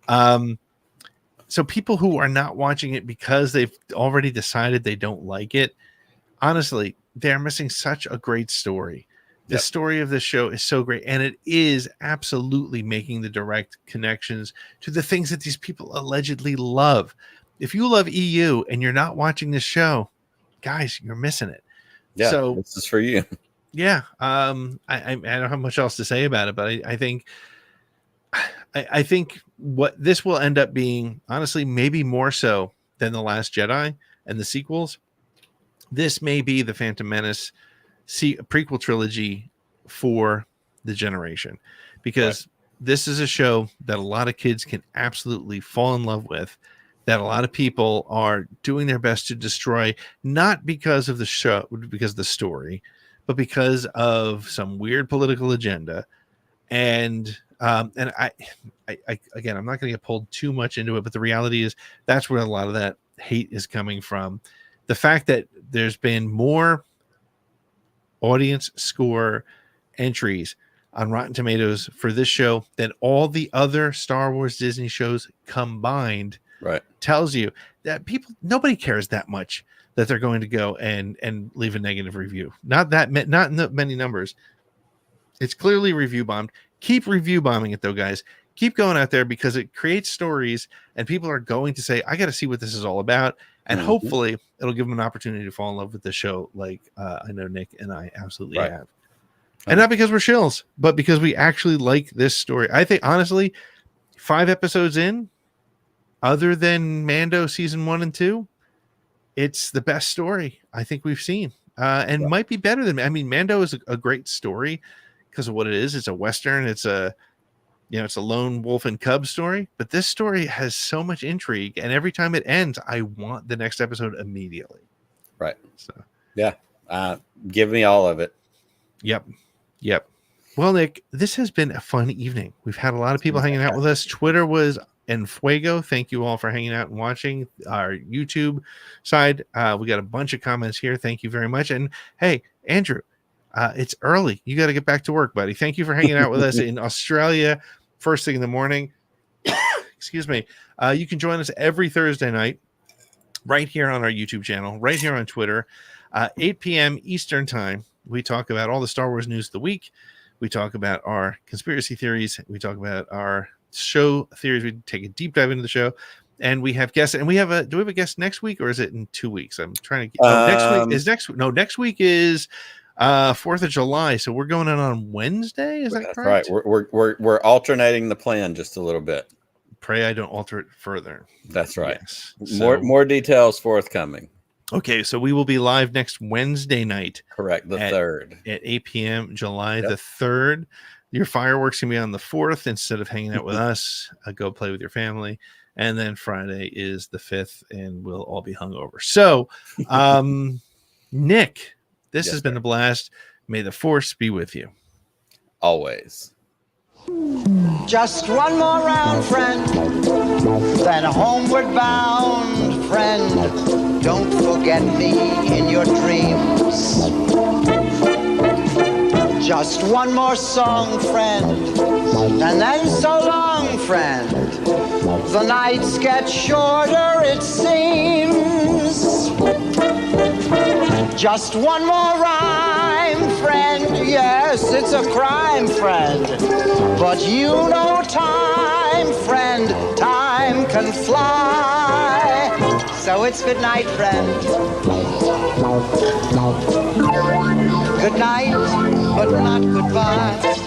Speaker 1: So people who are not watching it because they've already decided they don't like it, honestly, they're missing such a great story. The story of this show is so great, and it is absolutely making the direct connections to the things that these people allegedly love. If you love EU and you're not watching this show, guys, you're missing it.
Speaker 2: Yeah, so this is for you.
Speaker 1: Yeah. I don't have much else to say about it, but I think what this will end up being, honestly, maybe more so than The Last Jedi and the sequels. This may be the Phantom Menace prequel trilogy for the generation, because this is a show that a lot of kids can absolutely fall in love with, that a lot of people are doing their best to destroy, not because of the show, because of the story, but because of some weird political agenda. And I again, I'm not going to get pulled too much into it, but the reality is that's where a lot of that hate is coming from. The fact that there's been more audience score entries on Rotten Tomatoes for this show than all the other Star Wars Disney shows combined, tells you that nobody cares that much that they're going to go and leave a negative review. Not in that many numbers. It's clearly review bombed. Keep review bombing it though, guys. Keep going out there, because it creates stories and people are going to say, I got to see what this is all about. And hopefully it'll give them an opportunity to fall in love with the show. Like I know Nick and I absolutely have. And not because we're shills, but because we actually like this story. I think, honestly, 5 episodes in, other than Mando season 1 and 2, it's the best story I think we've seen. And might be better than, Mando is a great story because of what it is. It's a Western. It's a lone wolf and cub story, but this story has so much intrigue, and every time it ends, I want the next episode immediately.
Speaker 2: Right. So, give me all of it.
Speaker 1: Yep. Well, Nick, this has been a fun evening. We've had a lot of people hanging out with us. Twitter was en fuego. Thank you all for hanging out and watching our YouTube side. We got a bunch of comments here. Thank you very much. And hey, Andrew, it's early. You got to get back to work, buddy. Thank you for hanging out with us in Australia first thing in the morning. Excuse me. You can join us every Thursday night right here on our YouTube channel, right here on Twitter, 8 p.m. Eastern time. We talk about all the Star Wars news of the week. We talk about our conspiracy theories. We talk about our show theories. We take a deep dive into the show, and we have guests. And do we have a guest next week, or is it in 2 weeks? I'm trying to get next week is 4th of July. So we're going on Wednesday. Is that correct?
Speaker 2: Right. We're alternating the plan just a little bit.
Speaker 1: Pray I don't alter it further.
Speaker 2: That's right.
Speaker 1: Yes.
Speaker 2: More details forthcoming.
Speaker 1: Okay, so we will be live next Wednesday night.
Speaker 2: Correct, the 3rd.
Speaker 1: At 8 p.m., July the 3rd. Your fireworks can be on the 4th instead of hanging out with us. Go play with your family. And then Friday is the 5th, and we'll all be hungover. So, Nick, this has been a blast. May the Force be with you.
Speaker 2: Always.
Speaker 7: Just one more round, friend, then homeward bound, friend. Don't forget me in your dreams. Just one more song, friend, and then so long, friend. The nights get shorter, it seems. Just one more rhyme, friend. Yes, it's a crime, friend. But you know time, friend. Time can fly. So it's good night, friend. Good night, but not goodbye.